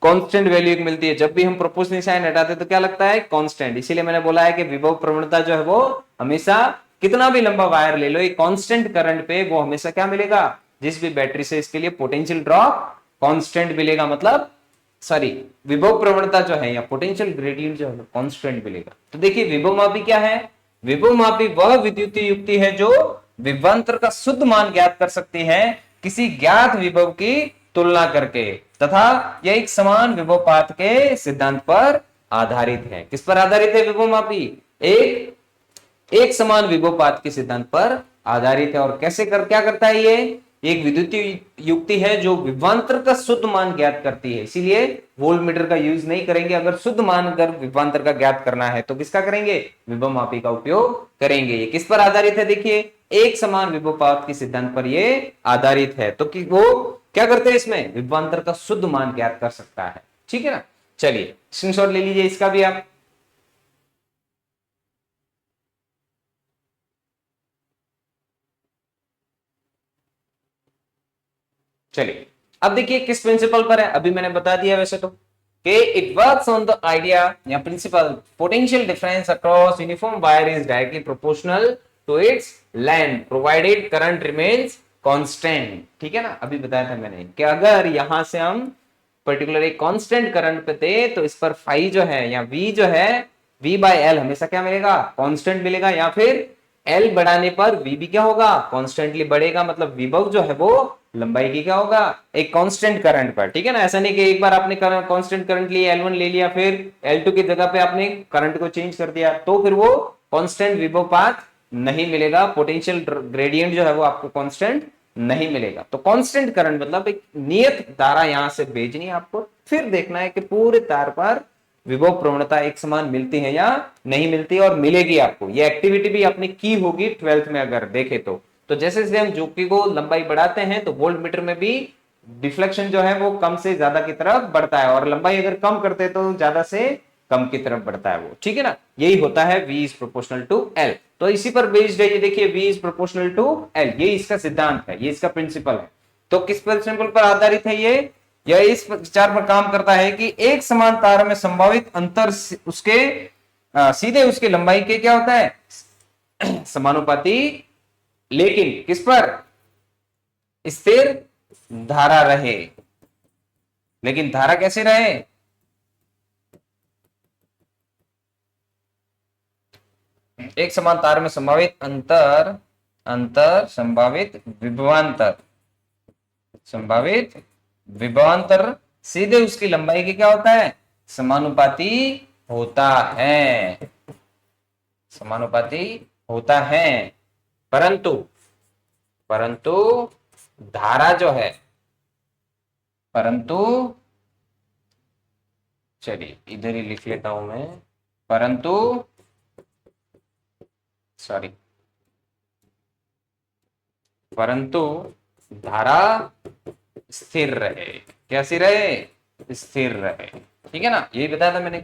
कांस्टेंट वैल्यू मिलती है। जब भी हम प्रोपोर्शनल साइन हटाते हैं तो क्या लगता है, कांस्टेंट। इसीलिए मैंने बोला है कि विभव प्रवणता जो है वो हमेशा, कितना भी लंबा वायर ले लो, एक कांस्टेंट करंट पे वो हमेशा क्या मिलेगा, जिस भी बैटरी से इसके लिए पोटेंशियल ड्रॉप कांस्टेंट मिलेगा, मतलब सॉरी विभव प्रवणता जो है या पोटेंशियल ग्रेडियंट जो है कांस्टेंट मिलेगा। तो देखिए विभव मापी क्या है, विभव मापी वह विद्युत युक्ति है जो विभवांतर का शुद्ध मान ज्ञात कर सकती है किसी ज्ञात विभव की तुलना करके, तथा यह एक समान विभवपात के सिद्धांत पर आधारित है। किस पर आधारित है विभव मापी, एक समान विभवपात के सिद्धांत पर आधारित है। और कैसे क्या करता है, ये एक विद्युत युक्ति है जो विभवांतर का शुद्ध मान ज्ञात करती है। इसीलिए वोल्टमीटर का यूज नहीं करेंगे, अगर शुद्ध मान अगर विभवांतर का ज्ञात करना है तो किसका करेंगे, विभव मापी का उपयोग करेंगे। ये किस पर आधारित है, देखिए एक समान विभवपात के सिद्धांत पर ये आधारित है। तो कि वो क्या करते हैं, इसमें विभवांतर का शुद्ध मान ज्ञात कर सकता है। ठीक है ना। चलिए स्क्रीनशॉट ले लीजिए इसका भी आप। चलिए अब देखिए किस प्रिंसिपल पर है, अभी मैंने बता दिया वैसे तो, कि it works on the idea या principle potential difference across uniform wire is directly proportional to its length provided current remains constant. ठीक है ना, अभी बताया था मैंने कि अगर यहां से हम पर्टिकुलर एक कांस्टेंट करंट पे थे तो इस पर फाई जो है या v जो है, v बाय एल हमेशा क्या मिलेगा, कांस्टेंट मिलेगा, या फिर एल बढ़ाने पर v भी क्या होगा, कॉन्स्टेंटली बढ़ेगा, मतलब विभव जो है वो लंबाई की क्या होगा, एक कांस्टेंट करंट पर। ठीक है ना, ऐसा नहीं कि एक बार आपने कांस्टेंट करंट लिया L1 ले लिया, फिर L2 की जगह पे आपने करंट को चेंज कर दिया, तो फिर वो कांस्टेंट विभवपात नहीं मिलेगा, पोटेंशियल ग्रेडियंट जो है वो आपको कांस्टेंट नहीं मिलेगा। तो कांस्टेंट करंट मतलब एक नियत धारा यहां से भेजनी है आपको, फिर देखना है कि पूरे तार पर विभव प्रवणता एक समान मिलती है या नहीं मिलती, और मिलेगी आपको। ये एक्टिविटी भी आपने की होगी 12th में अगर देखे तो जैसे जैसे हम ज्योति को लंबाई बढ़ाते हैं तो वोल्ट मीटर में भी डिफ्लेक्शन जो है वो कम से ज्यादा की तरफ बढ़ता है, और लंबाई अगर कम करते हैं तो ज्यादा से कम की तरफ बढ़ता है वो। ठीक है ना, यही होता है v is proportional to l। तो इसी पर बेस्ड है ये, देखिए v is proportional to l, ये इसका सिद्धांत है, ये इसका प्रिंसिपल है। तो किस प्रिंसिपल पर आधारित है ये, यह इस विचार पर काम करता है कि एक समान तार में संभावित अंतर उसके सीधे उसके लंबाई के क्या होता है, समानुपाती, लेकिन किस पर, स्थिर धारा रहे। लेकिन धारा कैसे रहे, एक समान तार में संभावित अंतर संभावित विभवांतर सीधे उसकी लंबाई के क्या होता है, समानुपाती होता है, समानुपाती होता है। परंतु धारा जो है, चलिए इधर ही लिख लेता हूं मैं, परंतु धारा स्थिर रहे, कैसी रहे, स्थिर रहे। ठीक है ना, यही बताया था मैंने,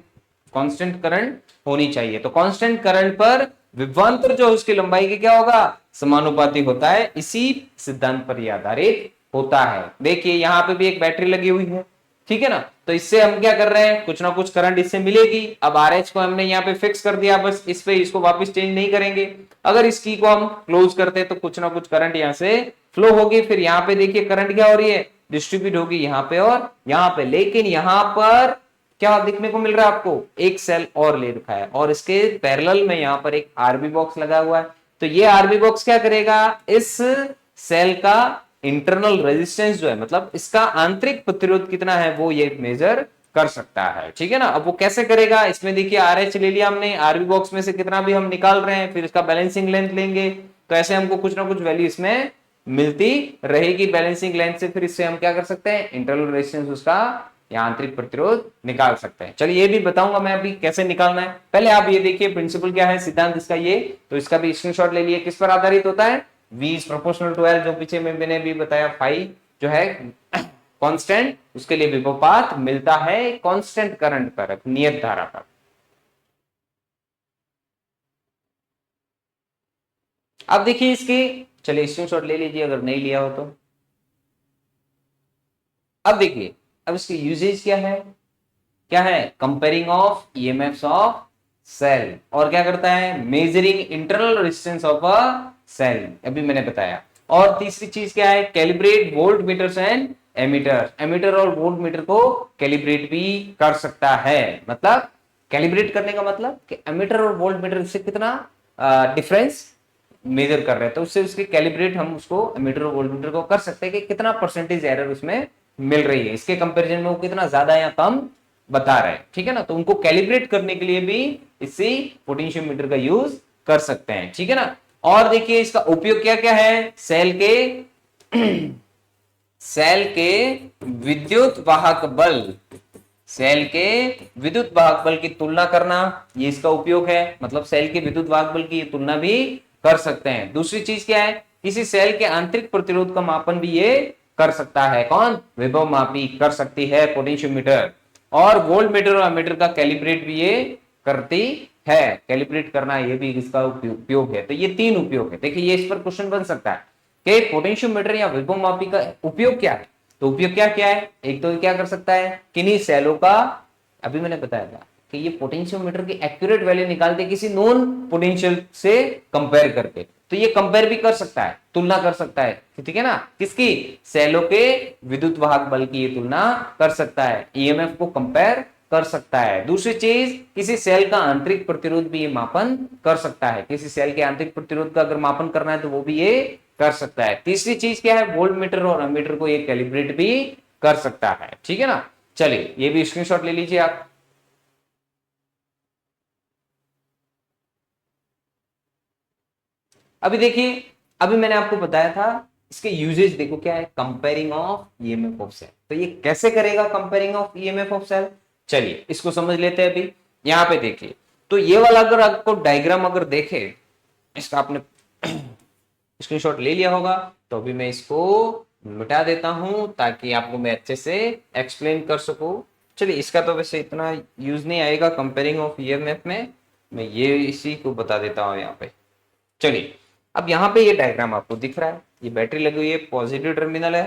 कांस्टेंट करंट होनी चाहिए। तो कांस्टेंट करंट पर विभवांतर जो उसकी लंबाई के क्या होगा, समानुपाती होता है, इसी सिद्धांत पर यह आधारित होता है। देखिए यहां पे भी एक बैटरी लगी हुई है, ठीक है ना, तो इससे हम क्या कर रहे हैं, कुछ ना कुछ करंट इससे मिलेगी। अब RH को हमने यहाँ पे फिक्स कर दिया, बस इस पे इसको वापस चेंज नहीं करेंगे। अगर इस की को हम क्लोज करते हैं तो कुछ ना कुछ करंट यहाँ से फ्लो होगी, फिर यहाँ पे देखिए करंट क्या हो रही है, डिस्ट्रीब्यूट होगी यहाँ पे और यहाँ पे। लेकिन यहाँ पर क्या देखने को मिल रहा है आपको, एक सेल और ले रखा है और इसके पैरेलल में यहाँ पर एक आरबी बॉक्स लगा हुआ है। तो ये आरबी बॉक्स क्या करेगा, इस सेल का इंटरनल रेजिस्टेंस जो है, मतलब इसका आंतरिक प्रतिरोध कितना है वो ये मेजर कर सकता है। ठीक है ना। अब वो कैसे करेगा, इसमें देखिए RH ले लिया हमने, आरबी बॉक्स में से कितना भी हम निकाल रहे हैं, फिर इसका बैलेंसिंग लेंथ लेंगे, तो ऐसे हमको कुछ ना कुछ वैल्यू इसमें मिलती रहेगी बैलेंसिंग लेंथ से। फिर इससे हम क्या कर सकते हैं, इंटरनल रेजिस्टेंस उसका या आंतरिक प्रतिरोध निकाल सकते हैं। चलिए ये भी बताऊंगा मैं अभी कैसे निकालना है। पहले आप ये देखिए प्रिंसिपल क्या है, सिद्धांत इसका ये, तो इसका भी स्क्रीनशॉट ले लिए। किस पर आधारित होता है, V is proportional to L, जो पीछे में मैंने भी बताया, फाई जो है कांस्टेंट, उसके लिए विभवपात मिलता है कांस्टेंट करंट पर, नियत धारा पर। अब देखिए इसके, चलिए स्क्रीनशॉट ले लीजिए अगर नहीं लिया हो तो। अब देखिए, अब इसकी यूजेज क्या है, comparing of EMFs of cell, और क्या करता है, measuring internal resistance of a cell, अभी मैंने बताया। और तीसरी चीज क्या है, calibrate voltmeters and ammeter, ammeter और वोल्ट मीटर को कैलिब्रेट भी कर सकता है। मतलब कैलिब्रेट करने का मतलब कि एमीटर और वोल्ट मीटर से कितना डिफरेंस मेजर कर रहे हैं, तो उससे उसके कैलिब्रेट हम उसको एमीटर और वोल्टमीटर को कर सकते हैं कि कितना परसेंटेज एरर उसमें मिल रही है, इसके कंपैरिजन में वो कितना ज्यादा या कम बता रहे हैं। ठीक है ना। तो उनको कैलिब्रेट करने के लिए भी इसी पोटेंशियोमीटर का यूज कर सकते हैं। ठीक है ना। और देखिए इसका उपयोग क्या क्या है, सेल के विद्युत वाहक बल, सेल के विद्युत वाहक बल की तुलना करना, ये इसका उपयोग है। मतलब सेल के विद्युत वाहक बल की तुलना भी कर सकते हैं। दूसरी चीज क्या है, किसी सेल के आंतरिक प्रतिरोध का मापन भी ये कर सकता है, कौन, विभव मापी कर सकती है पोटेंशियोमीटर। और वोल्ट मीटर और एमीटर का कैलिब्रेट भी ये करती है, कैलिब्रेट करना ये भी इसका उपयोग है। तो ये तीन उपयोग है। देखिए ये इस पर क्वेश्चन बन सकता है कि पोटेंशियोमीटर या विभव मापी का उपयोग क्या है। तो उपयोग क्या क्या है, एक तो क्या कर सकता है, किन्हीं सेलों का, अभी मैंने बताया था कि ये पोटेंशियोमीटर की एक्यूरेट वैल्यू निकालते किसी नॉन पोटेंशियल से कंपेयर करके, तो ये कंपेयर भी कर सकता है, तुलना कर सकता है। ठीक है ना, किसकी, सेलों के विद्युत वाहक बल की ये तुलना कर सकता है, ईएमएफ को कंपेयर कर सकता है। दूसरी चीज, किसी सेल का आंतरिक प्रतिरोध भी ये मापन कर सकता है, किसी सेल के आंतरिक प्रतिरोध का अगर मापन करना है तो वो भी ये कर सकता है। तीसरी चीज क्या है, वोल्ट मीटर और एमीटर को ये कैलिब्रेट भी कर सकता है। ठीक है ना। चलिए ये भी स्क्रीनशॉट ले लीजिए आप। अभी देखिए, अभी मैंने आपको बताया था इसके यूजेज देखो क्या है, comparing of EMF of cell. तो ये कैसे करेगा comparing of EMF of cell, चलिए इसको समझ लेते हैं। अभी यहां पे देखिए, तो ये वाला अगर आपको डायग्राम अगर देखे, इसका आपने स्क्रीनशॉट ले लिया होगा, तो अभी मैं इसको मिटा देता हूं ताकि आपको मैं अच्छे से एक्सप्लेन कर सकूं। चलिए इसका तो वैसे इतना यूज नहीं आएगा कंपेयरिंग ऑफ ईएमएफ में, मैं ये इसी को बता देता हूं यहाँ पे। चलिए अब यहाँ पे ये डायग्राम आपको दिख रहा है, ये बैटरी लगी हुई है, पॉजिटिव टर्मिनल है,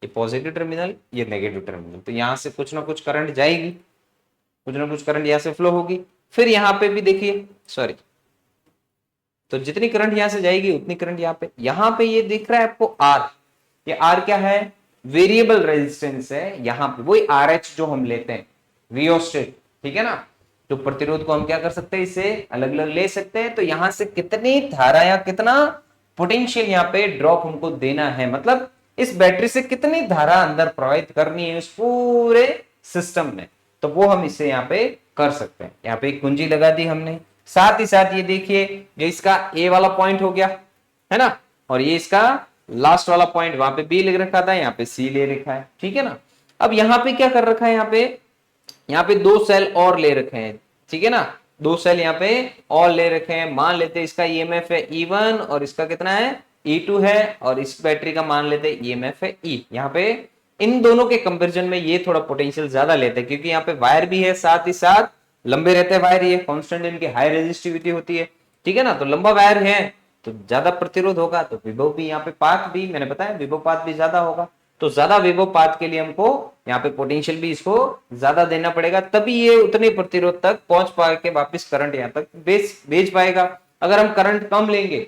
ये पॉजिटिव टर्मिनल, ये नेगेटिव टर्मिनल। तो यहाँ से कुछ ना कुछ करंट जाएगी, कुछ ना कुछ करंट यहाँ से फ्लो होगी। फिर यहाँ पे भी देखिए, सॉरी, तो जितनी करंट यहाँ से जाएगी उतनी करंट यहाँ पे ये दिख रहा है आपको आर, ये आर क्या है, वेरिएबल रेजिस्टेंस है। यहाँ पे वही आर एच जो हम लेते हैं रियोस्टेट, ठीक है ना, जो प्रतिरोध को हम क्या कर सकते हैं, इसे अलग अलग ले सकते हैं। तो यहां से कितनी धारा या कितना पोटेंशियल यहाँ पे ड्रॉप हमको देना है, मतलब इस बैटरी से कितनी धारा अंदर प्रवाहित करनी है उस पूरे सिस्टम में, तो वो हम इसे यहाँ पे कर सकते हैं। यहाँ पे एक कुंजी लगा दी हमने, साथ ही साथ ये देखिए, ये इसका ए वाला पॉइंट हो गया है ना, और ये इसका लास्ट वाला पॉइंट, वहां पे बी लिख रखा था, यहाँ पे सी ले रखा है। ठीक है ना। अब यहाँ पे क्या कर रखा है, यहाँ पे दो सेल और ले रखे हैं, ठीक है ना, दो सेल यहाँ पे और ले रखे हैं। मान लेते हैं इसका ईएमएफ है E1 और इसका कितना है E2 है, और इस बैटरी का मान लेते हैं ईएमएफ है E। यहाँ पे इन दोनों के कंपैरिजन में ये थोड़ा पोटेंशियल ज्यादा लेते हैं, क्योंकि यहाँ पे वायर भी है, साथ ही साथ लंबे रहते हैं वायर, ये कॉन्स्टेंट इनकी हाई रेजिस्टिविटी होती है। ठीक है ना, तो लंबा वायर है तो ज्यादा प्रतिरोध होगा, तो विभव भी यहाँ पे पात भी मैंने बताया, विभव पात भी ज्यादा होगा। तो ज्यादा विभव पात के लिए हमको यहाँ पे पोटेंशियल भी इसको ज्यादा देना पड़ेगा, तभी ये उतने प्रतिरोध तक पहुंच पा के वापस करंट यहाँ तक भेज पाएगा। अगर हम करंट कम लेंगे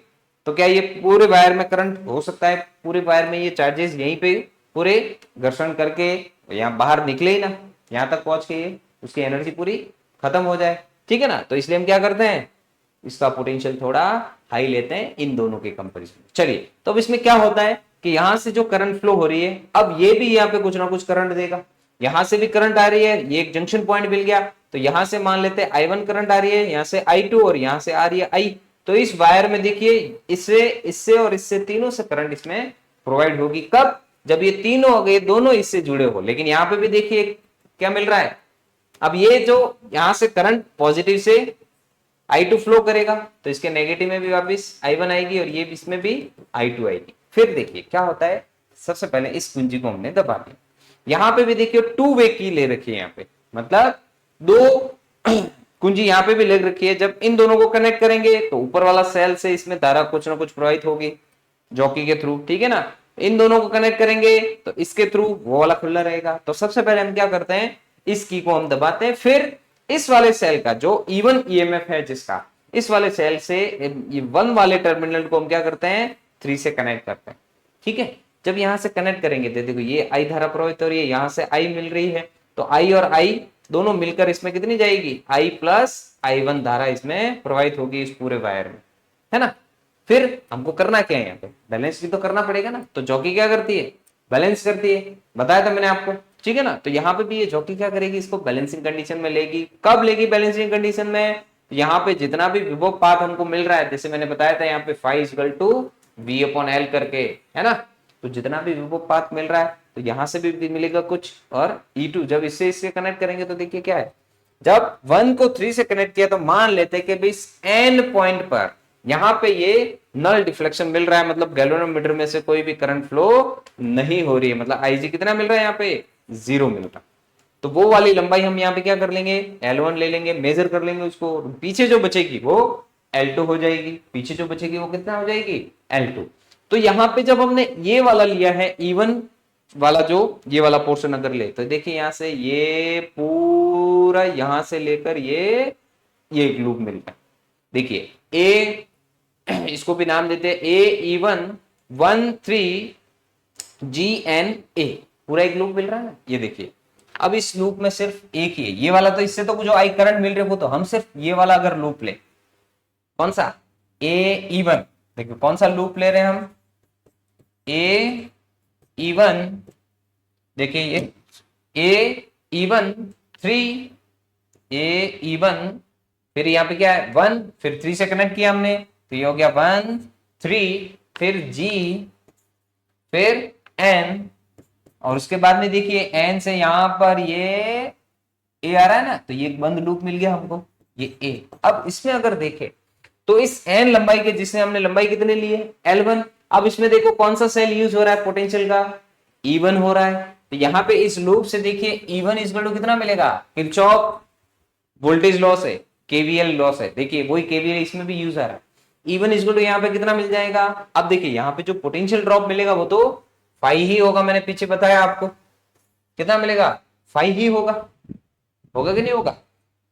तो क्या ये पूरे वायर में करंट हो सकता है, पूरे वायर में ये चार्जेस यहीं पे पूरे घर्षण करके यहाँ बाहर निकले ही ना, यहाँ तक पहुंच के ये उसकी एनर्जी पूरी खत्म हो जाए, ठीक है ना। तो इसलिए हम क्या करते हैं, इसका पोटेंशियल थोड़ा हाई लेते हैं इन दोनों के कंपैरिजन में। चलिए, तो अब इसमें क्या होता है कि यहां से जो करंट फ्लो हो रही है, अब ये भी यहाँ पे कुछ ना कुछ करंट देगा, यहां से भी करंट आ रही है, ये एक जंक्शन पॉइंट मिल गया, तो यहां से मान लेते हैं I1 करंट आ रही है, यहां से I2 और यहां से आ रही है I। तो इस वायर में देखिए इससे इससे और इससे तीनों से करंट इसमें प्रोवाइड होगी। कब? जब ये तीनों हो गए, दोनों इससे जुड़े हो। लेकिन यहाँ पे भी देखिए क्या मिल रहा है, अब ये जो यहां से करंट पॉजिटिव से I2 फ्लो करेगा, तो इसके नेगेटिव में भी वापस I1 आएगी और ये इसमें भी I2 आएगी। फिर देखिए क्या होता है, सबसे पहले इस कुंजी को हमने दबा दिया, यहां पे भी देखिए 2 वे की ले रखी है, यहाँ पे मतलब दो कुंजी यहाँ पे भी ले रखी है। जब इन दोनों को कनेक्ट करेंगे तो ऊपर वाला सेल से इसमें धारा कुछ ना कुछ प्रवाहित होगी जॉकी के थ्रू, ठीक है ना। इन दोनों को कनेक्ट करेंगे तो इसके थ्रू वो वाला खुला रहेगा। तो सबसे पहले हम क्या करते हैं, इस की को हम दबाते हैं, फिर इस वाले सेल का जो E1 EMF है जिसका, इस वाले सेल से ये 1 वाले टर्मिनल को हम क्या करते हैं 3 से कनेक्ट करते हैं, ठीक है। जब यहां से कनेक्ट करेंगे तो देखो ये I धारा प्रवाहित हो रही है, यहां से I मिल रही है, तो I और I दोनों मिलकर इसमें कितनी जाएगी, I प्लस I1 धारा इसमें प्रवाहित होगी इस पूरे वायर में, है ना। फिर हमको करना क्या है, यहाँ पे बैलेंस भी तो करना पड़ेगा ना। तो जॉकी क्या करती है, बैलेंस करती है, बताया था मैंने आपको, ठीक है ना। तो यहाँ पे भी ये जॉकी क्या करेगी, इसको बैलेंसिंग कंडीशन में लेगी। कब लेगी बैलेंसिंग कंडीशन में, यहाँ पे जितना भी विभव पाथ हमको मिल रहा है, जैसे मैंने बताया था यहाँ पे phi = V/L करके, है ना। तो जितना भी विभव पाथ मिल रहा है तो यहाँ से भी मिलेगा कुछ, और E2 जब इससे इससे कनेक्ट करेंगे तो देखिए क्या है, जब 1 को 3 से कनेक्ट किया तो मान लेते हैं कि इस एन पॉइंट पर यहां पे ये नल डिफ्लेक्शन मिल रहा है, मतलब गैल्वेनोमीटर में से कोई भी करंट फ्लो नहीं हो रही है, मतलब IG कितना मिल रहा है यहाँ पे 0 मिल रहा। तो वो वाली लंबाई हम यहाँ पे क्या कर लेंगे, L1 ले लेंगे, मेजर कर लेंगे उसको, पीछे जो बचेगी वो L2 हो जाएगी, पीछे जो बचेगी वो कितना हो जाएगी L2। तो यहाँ पे जब हमने ये वाला लिया है E1 वाला, जो ये वाला पोर्शन अगर ले तो देखिए यहाँ से ये पूरा यहां से लेकर ये एक लूप मिलता है। देखिए ए, इसको भी नाम देते हैं AE1 13GNA, पूरा एक लूप मिल रहा है ना। ये देखिए अब इस लूप में सिर्फ एक ही है ये वाला, तो इससे तो जो आई करंट मिल रहे वो तो हम सिर्फ ये वाला अगर लूप ले, कौन सा AE1, देखिए कौन सा लूप ले रहे हैं हम AE1, देखिए ये AE1 3 AE1, फिर यहाँ पे क्या है 1, फिर 3 से कनेक्ट किया हमने तो ये हो गया 1 3, फिर G, फिर N, और उसके बाद में देखिए N से यहां पर ये A आ रहा है ना, तो ये एक बंद लूप मिल गया हमको ये A। अब इसमें अगर देखें तो इस N लंबाई के, जिसने हमने लंबाई कितने ली है L1, अब इसमें देखो कौन सा सेल यूज हो रहा है पोटेंशियल का, E1 हो रहा है। तो यहाँ पे इस लूप से देखिए E1 = कितना मिलेगा, किरचॉफ वोल्टेज लॉस है, KVL लॉस है, देखिए वही KVL इसमें भी यूज आ रहा है। E1 = यहाँ पे कितना मिल जाएगा, अब देखिए यहाँ पे जो पोटेंशियल ड्रॉप मिलेगा वो तो phi ही होगा, मैंने पीछे बताया आपको कितना मिलेगा phi ही होगा, होगा कि नहीं होगा।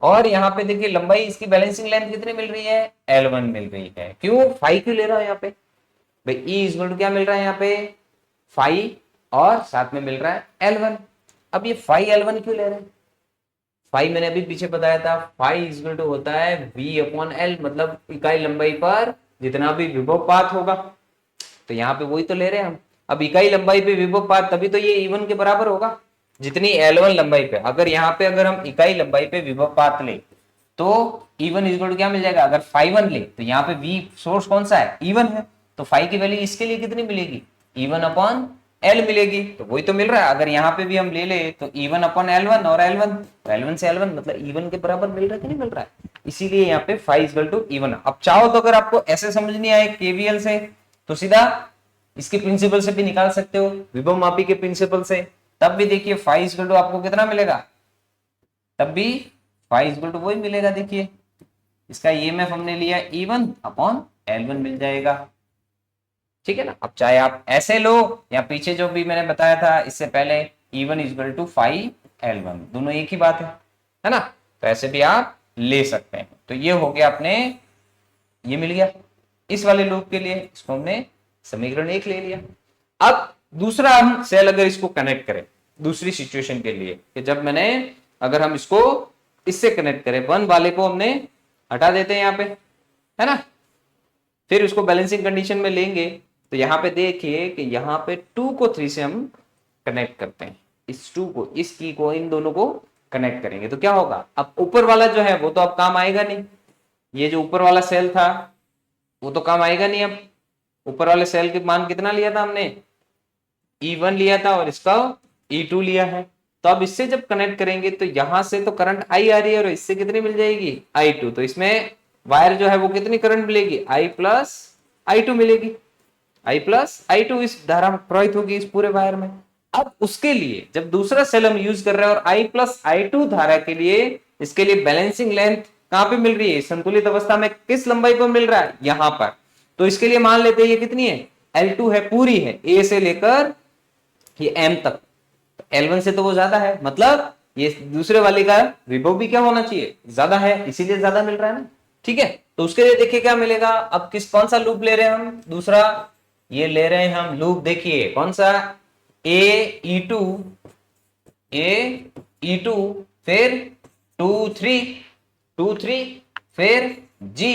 और यहाँ पे देखिए लंबाई इसकी बैलेंसिंग लेंथ कितनी मिल रही है L1 मिल रही है, क्यों phi क्यों ले रहा है यहाँ पे भाई, E = क्या मिल रहा है यहाँ पे phi, और साथ में मिल रहा है L1। अब ये phi L1 क्यों ले रहे हैं, phi मैंने अभी पीछे बताया था phi = होता है V/L, मतलब इकाई लंबाई पर जितना भी विभव पात होगा, तो यहाँ पे वही तो ले रहे हैं हम। अब इकाई लंबाई पे विभव पात तभी तो ये E1 के बराबर होगा जितनी L1 लंबाई पे। अगर यहाँ पे अगर हम इकाई लंबाई पे विभव पात ले तो E1 = क्या मिल जाएगा, अगर phi1 ले तो यहाँ पे V सोर्स कौन सा है E1 है, तो phi की वैल्यू इसके लिए कितनी मिलेगी E1/L मिलेगी, तो वही तो मिल रहा है। अगर यहाँ पे भी हम ले ले तो E1/L1 और L1, तो L1 से L1 मतलब E1 के बराबर मिल रहा है कि नहीं मिल रहा है, इसीलिए यहाँ पे phi = E1। अब चाहो तो अगर आपको ऐसे समझ नहीं आए KVL से तो सीधा इसके प्रिंसिपल से भी निकाल सकते हो, विभव मापी के प्रिंसिपल से, तब भी देखिए phi = आपको कितना मिलेगा, तब भी phi = वही मिलेगा। देखिए इसका EMF हमने लिया E1/L1 मिल जाएगा, ठीक है ना। अब चाहे आप ऐसे लो या पीछे जो भी मैंने बताया था इससे पहले E1 = phi L1, दोनों एक ही बात है ना। तो ऐसे भी आप ले सकते हैं। तो ये हो गया अपने, ये मिल गया इस वाले लूप के लिए, इसको हमने समीकरण 1 ले लिया। अब दूसरा हम सेल अगर इसको कनेक्ट करें दूसरी सिचुएशन के लिए, कि जब मैंने अगर हम इसको इससे कनेक्ट करें, 1 वाले को हमने हटा देते हैं यहाँ पे, है ना, फिर उसको बैलेंसिंग कंडीशन में लेंगे तो यहाँ पे देखिए कि यहाँ पे 2 को 3 से हम कनेक्ट करते हैं, इस 2 को, इस की को, इन दोनों को कनेक्ट करेंगे तो क्या होगा, अब ऊपर वाला जो है वो तो अब काम आएगा नहीं, ये जो ऊपर वाला सेल था वो तो काम आएगा नहीं। अब ऊपर वाले सेल के मान कितना लिया था हमने, E1 लिया था और इसका E2 लिया है, तो अब इससे जब कनेक्ट करेंगे तो यहां से तो करंट I आ रही है और इससे कितनी मिल जाएगी, I2, तो इसमें वायर जो है वो कितनी करंट मिलेगी, I प्लस I2 मिलेगी, I प्लस I2 इस धारा में प्रवाहित होगी इस पूरे वायर में। अब उसके लिए जब दूसरा सेल हम यूज कर रहे हैं और I प्लस I2 धारा के लिए, इसके लिए बैलेंसिंग लेंथ कहां पे मिल रही है, संतुलित अवस्था में किस लंबाई पर मिल रहा है, यहां पर, तो इसके लिए मान लेते हैं ये कितनी है, L2 है, पूरी है, A से लेकर ये M तक, L1 से तो वो ज्यादा है, मतलब ये दूसरे वाले का विभव भी क्या होना चाहिए, ज्यादा है, इसीलिए ज्यादा मिल रहा है ना, ठीक है। तो उसके लिए देखिए क्या मिलेगा, अब कौन सा लूप ले रहे हैं हम, दूसरा ये ले रहे हैं हम लूप, देखिए कौन सा, A E2 फिर 2 3 फिर G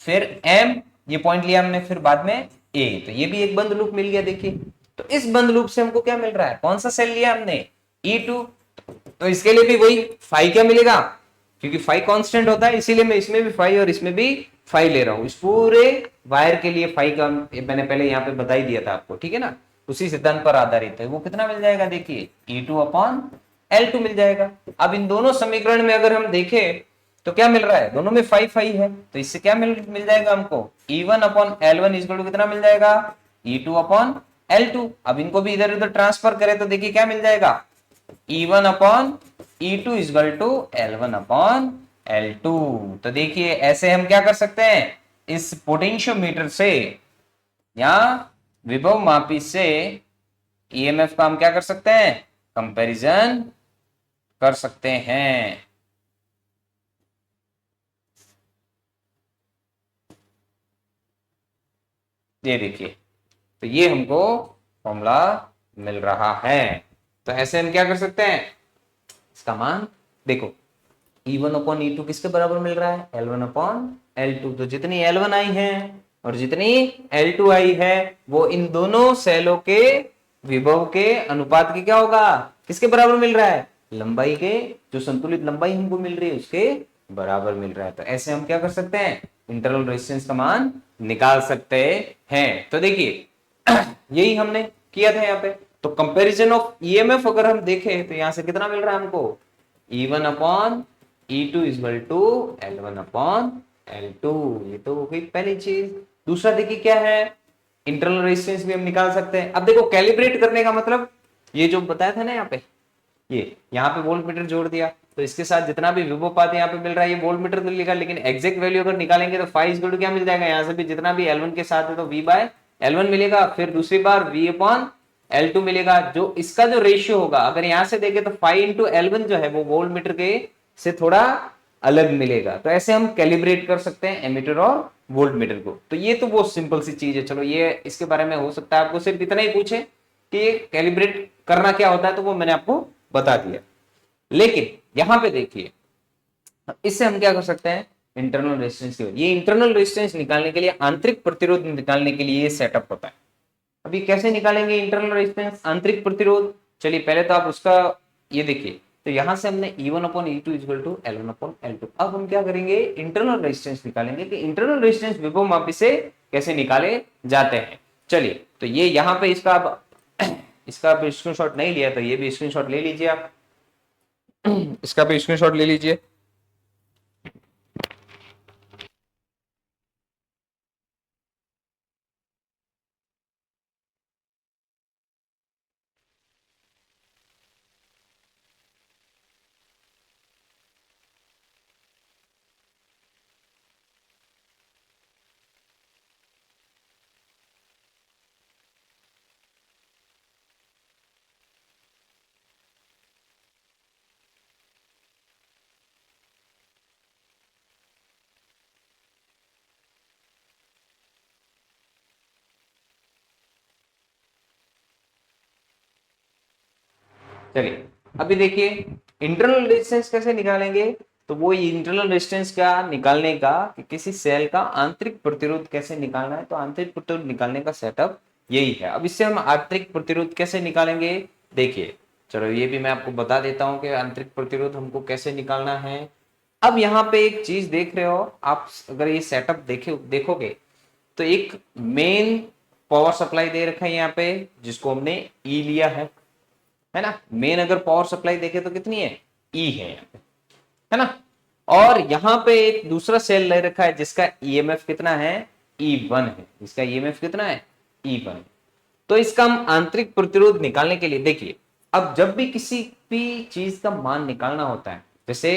फिर M, ये पॉइंट लिया हमने, फिर बाद में A, तो ये भी एक बंद लूप मिल गया। देखिए तो इस बंद लूप से हमको क्या मिल रहा है, कौन सा सेल लिया हमने, E2, तो इसके लिए भी वही फाई क्या मिलेगा, क्योंकि फाई कांस्टेंट होता है, इसीलिए मैं इसमें भी फाई और इसमें भी फाई ले रहा हूं, इस पूरे वायर के लिए फाई का मैंने पहले यहाँ पे बता ही दिया था आपको, ठीक है ना, उसी सिद्धांत पर आधारित है। वो कितना मिल जाएगा, देखिए E2 अपॉन L2 मिल जाएगा। अब इन दोनों समीकरण में अगर हम देखें तो क्या मिल रहा है, दोनों में फाई फाई है, तो इससे क्या मिल जाएगा हमको, E1 upon L1 equal to कितना मिल जाएगा, E2 अपॉन L2। अब इनको भी इधर उधर ट्रांसफर करें तो देखिए क्या मिल जाएगा, E1 upon E2 equal to L1 upon L2। तो देखिए ऐसे हम क्या कर सकते हैं, इस पोटेंशियोमीटर से या विभव मापी से ईएमएफ का हम क्या कर सकते हैं, कंपैरिजन कर सकते हैं। ये देखिए, तो ये हमको फॉर्मूला मिल रहा है। तो ऐसे हम क्या कर सकते हैं, इसका मान देखो, E1 अपॉन E2 किसके बराबर मिल रहा है, L1 अपॉन L2, तो जितनी L1 आई है और जितनी L2 आई है वो इन दोनों सेलों के विभव के अनुपात की क्या होगा, किसके बराबर मिल रहा है, लंबाई के, जो संतुलित लंबाई हमको मिल रही है उसके बराबर मिल रहा है। तो ऐसे हम क्या कर सकते हैं, इंटरनल रेजिस्टेंस का मान निकाल सकते हैं। तो देखिए यही हमने किया था यहाँ पे। तो कंपैरिजन ऑफ ईएमएफ अगर हम देखें तो यहां से कितना मिल रहा है हमको, E1 upon E2 equal to L1 upon L2, ये तो हो गई पहली चीज। दूसरा देखिए क्या है, इंटरनल रेजिस्टेंस भी हम निकाल सकते हैं। अब देखो कैलिब्रेट करने का मतलब, ये जो बताया था ना यहाँ पे, ये यहाँ पे वोल्ट मीटर जोड़ दिया तो इसके साथ जितना भी विभवपात यहाँ पे मिल रहा है ये वोल्ट मीटर तो लिखा, लेकिन एग्जैक्ट वैल्यू अगर निकालेंगे तो फाइव इक्वल टू क्या मिल जाएगा, यहाँ से भी जितना भी L1 के साथ है तो V बाय L1 मिलेगा, फिर दूसरी बार V अपॉन L2 मिलेगा। जो इसका जो रेशियो होगा अगर यहाँ से देखे तो 5 इंटू L1 जो है वो वोल्ट मीटर के से थोड़ा अलग मिलेगा। तो ऐसे हम कैलिब्रेट कर सकते हैं एमीटर और वोल्ट मीटर को। तो ये तो बहुत सिंपल सी चीज है, चलो ये इसके बारे में हो सकता है आपको सिर्फ इतना ही पूछे कि कैलिब्रेट करना क्या होता है, तो वो मैंने आपको बता दिया। लेकिन यहां पे देखिए इससे हम क्या कर सकते हैं, इंटरनल रेजिस्टेंस की, ये इंटरनल रेजिस्टेंस निकालने के लिए, आंतरिक प्रतिरोध निकालने के लिए ये सेटअप होता है। अभी कैसे निकालेंगे इंटरनल रेजिस्टेंस, आंतरिक प्रतिरोध, चलिए पहले तो आप उसका ये देखिए, तो यहां से हमने E1 upon E2 equal to L1 upon L2। अब हम क्या करेंगे, इंटरनल रेजिस्टेंस निकालेंगे कि इंटरनल रेजिस्टेंस विभव मापी से कैसे निकाले जाते हैं। चलिए तो ये यहाँ पे इसका अब इसका स्क्रीनशॉट नहीं लिया तो ये भी स्क्रीनशॉट ले लीजिए आप, इसका भी स्क्रीनशॉट ले लीजिए। चलिए अभी देखिए इंटरनल रेजिस्टेंस कैसे निकालेंगे, तो वो इंटरनल रेजिस्टेंस का निकालने का कि किसी सेल का आंतरिक प्रतिरोध कैसे निकालना है, तो आंतरिक प्रतिरोध निकालने का सेटअप यही है। अब इससे हम आंतरिक प्रतिरोध कैसे निकालेंगे, देखिए चलो ये भी मैं आपको बता देता हूं कि आंतरिक प्रतिरोध हमको कैसे निकालना है। अब यहाँ पे एक चीज देख रहे हो आप, अगर ये सेटअप देखोगे तो एक मेन पावर सप्लाई दे रखा है यहाँ पे, जिसको हमने ई लिया है ना। मेन अगर पावर सप्लाई देखे तो कितनी है, ई है यहाँ पे, है ना। और यहाँ पे एक दूसरा सेल ले रखा है जिसका ईएमएफ कितना है, E1 है, जिसका ईएमएफ कितना है, E1। तो इसका हम आंतरिक प्रतिरोध निकालने के लिए देखिए, अब जब भी किसी भी चीज का मान निकालना होता है, जैसे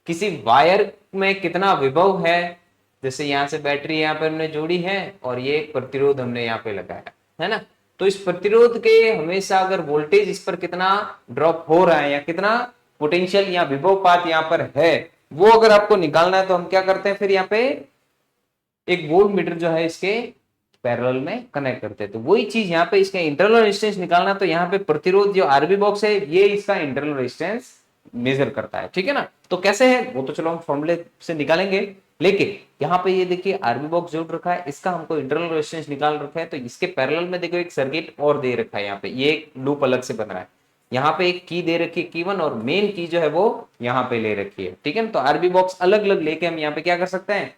किसी वायर में कितना विभव है, जैसे यहां से बैटरी यहाँ पर हमने जोड़ी है और ये प्रतिरोध हमने यहाँ पे लगाया है ना, तो इस प्रतिरोध के हमेशा अगर वोल्टेज इस पर कितना ड्रॉप हो रहा है या कितना पोटेंशियल या विभव पात यहाँ पर है, वो अगर आपको निकालना है तो हम क्या करते हैं, फिर यहाँ पे एक वोल्ट मीटर जो है इसके पैरेलल में कनेक्ट करते हैं। तो वही चीज यहाँ पे इसका इंटरनल रेजिस्टेंस निकालना, तो यहाँ पे प्रतिरोध जो आरबी बॉक्स है ये इसका इंटरनल रेजिस्टेंस मेजर करता है, ठीक है ना। तो कैसे है वो तो चलो हम फॉर्मूले से निकालेंगे, लेकिन यहाँ पे ये देखिए आरबी बॉक्स जोड़ रखा है, इसका हमको इंटरनल रेजिस्टेंस निकाल रखा है। तो इसके पैरेलल में देखो एक सर्किट और दे रखा है, यहाँ पे ये एक लूप अलग से बन रहा है, यहाँ पे एक की दे रखी है की1 और मेन की जो है वो यहाँ पे ले रखी है, ठीक है ना। तो आरबी बॉक्स अलग अलग लेके हम यहाँ पे क्या कर सकते हैं,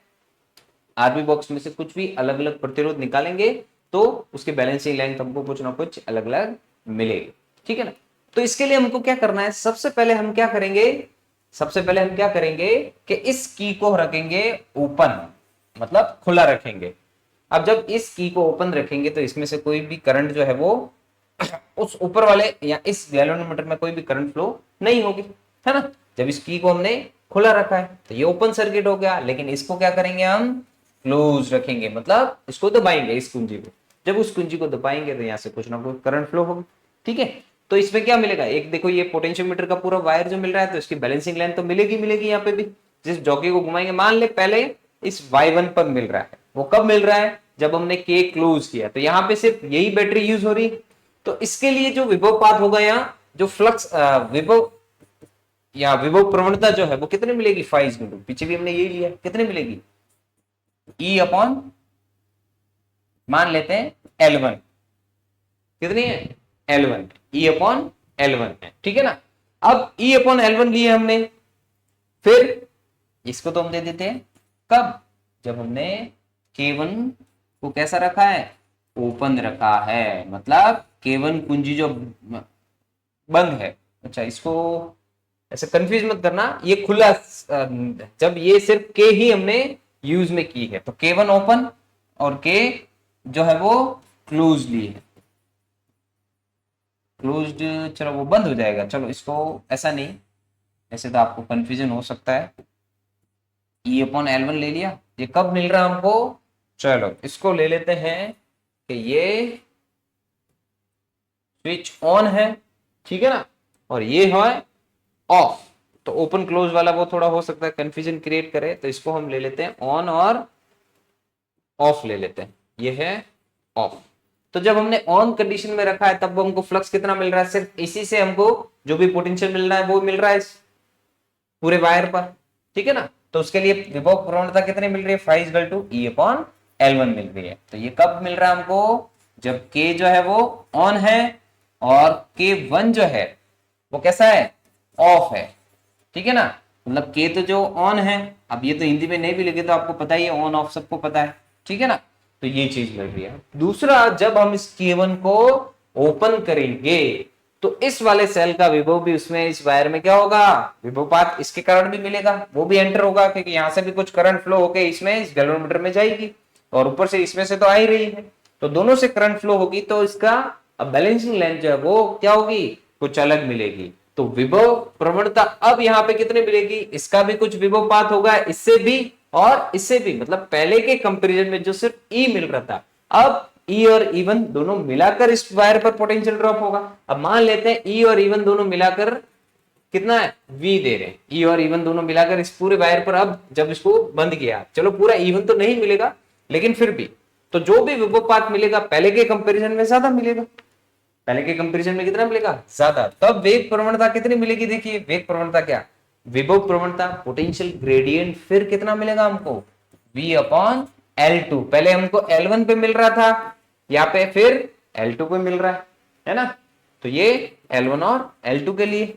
आरबी बॉक्स में से कुछ भी अलग अलग प्रतिरोध निकालेंगे तो उसके बैलेंसिंग लेंथ हमको कुछ ना कुछ अलग अलग मिलेगी, ठीक है ना। तो इसके लिए हमको क्या करना है, सबसे पहले हम क्या करेंगे कि इस की को रखेंगे ओपन, मतलब खुला रखेंगे। अब जब इस की को ओपन रखेंगे तो इसमें से कोई भी करंट जो है वो उस ऊपर वाले या इस गैल्वेनोमीटर में कोई भी करंट फ्लो नहीं होगी, है ना। जब इस की को हमने खुला रखा है तो ये ओपन सर्किट हो गया, लेकिन इसको क्या करेंगे हम क्लोज रखेंगे, मतलब इसको दबाएंगे इस कुंजी को। जब उस कुंजी को दबाएंगे तो यहाँ से कुछ ना कुछ करंट फ्लो होगा, ठीक है। तो इसमें क्या मिलेगा, एक देखो ये पोटेंशियोमीटर का पूरा वायर जो मिल रहा है, तो इसकी बैलेंसिंग लेंथ तो मिलेगी यहाँ पे भी। जिस जॉकी को घुमाएंगे, मान ले पहले इस Y1 पर मिल रहा है, वो कब मिल रहा है, जब हमने के क्लोज किया, तो यहाँ पे सिर्फ यही बैटरी यूज हो रही। तो इसके लिए जो विभव पात होगा, यहाँ जो फ्लक्स विभव या विभव प्रवणता जो है वो कितने मिलेगी, 5 × पीछे भी हमने यही लिया, कितने मिलेगी, E अपॉन मान लेते हैं L1, कितनी है L1, E अपॉन L1 है, ठीक है ना। अब E अपॉन L1 लिए हमने, फिर इसको तो हम दे देते हैं कब, जब हमने K1 को कैसा रखा है, ओपन रखा है, मतलब K1 कुंजी जो बंद है। अच्छा इसको ऐसे कंफ्यूज मत करना, ये खुला, जब ये सिर्फ के ही हमने यूज में की है तो K1 ओपन और के जो है वो क्लोज ली है, क्लोज्ड, चलो वो बंद हो जाएगा। चलो इसको ऐसा नहीं, ऐसे तो आपको कंफ्यूजन हो सकता है। E अपॉन L1 ले लिया, ये कब मिल रहा है हमको, चलो इसको ले लेते हैं कि ये स्विच ऑन है, ठीक है ना, और ये है ऑफ। तो ओपन क्लोज वाला वो थोड़ा हो सकता है कंफ्यूजन क्रिएट करे, तो इसको हम ले लेते हैं ऑन और ऑफ ले लेते हैं, ये है ऑफ। तो जब हमने ऑन कंडीशन में रखा है तब हमको फ्लक्स कितना मिल रहा है, सिर्फ इसी से हमको जो भी पोटेंशियल मिल रहा है वो मिल रहा है इस पूरे वायर पर, ठीक है ना। तो उसके लिए विभव प्रवणता कितनी मिल रही है, 5 E अपॉन L1 मिल रही है। तो ये कब मिल रहा है हमको, जब K जो है वो ऑन है और K1 जो है वो कैसा है, ऑफ है, ठीक है ना। मतलब K तो जो ऑन है, अब ये तो हिंदी में नहीं भी लिखे तो आपको पता ही है, ऑन ऑफ सबको पता है, ठीक है ना। तो ये चीज मिल रही है। दूसरा, जब हम इस K1 को ओपन करेंगे तो इस वाले सेल का विभव भी उसमें इस वायर में क्या होगा, विभव पात इसके कारण भी मिलेगा, वो भी एंटर होगा, क्योंकि यहां से भी कुछ करंट फ्लो होके इसमें इस गैल्वेनोमीटर में जाएगी और ऊपर से इसमें से तो आ ही रही है, तो दोनों से करंट फ्लो होगी, तो इसका अब बैलेंसिंग लेंथ जो है वो क्या होगी, कुछ अलग मिलेगी। तो विभव प्रवणता अब यहाँ पे कितने मिलेगी, इसका भी कुछ विभव पात होगा, इससे भी और इससे भी, मतलब पहले के कंपैरिजन में जो सिर्फ E मिल रहा था, अब E और E1 दोनों मिलाकर इस वायर पर पोटेंशियल ड्रॉप होगा। अब मान लेते हैं E और E1 दोनों मिलाकर कितना है, V दे रहे हैं, E और E1 दोनों मिलाकर इस पूरे वायर पर। अब जब इसको बंद किया, चलो पूरा E1 तो नहीं मिलेगा, लेकिन फिर भी तो जो भी विभव पात मिलेगा पहले के कंपैरिजन में ज्यादा मिलेगा, पहले के कंपैरिजन में कितना मिलेगा, ज्यादा। तब वेग प्रवणता कितनी मिलेगी, देखिए वेग प्रवणता क्या, विभव प्रवणता, पोटेंशियल ग्रेडियंट, फिर कितना मिलेगा हमको, v अपॉन L2। पहले हमको L1 पे मिल रहा था, यहाँ पे फिर L2 पे मिल रहा है ना। तो ये L1 और L2 के लिए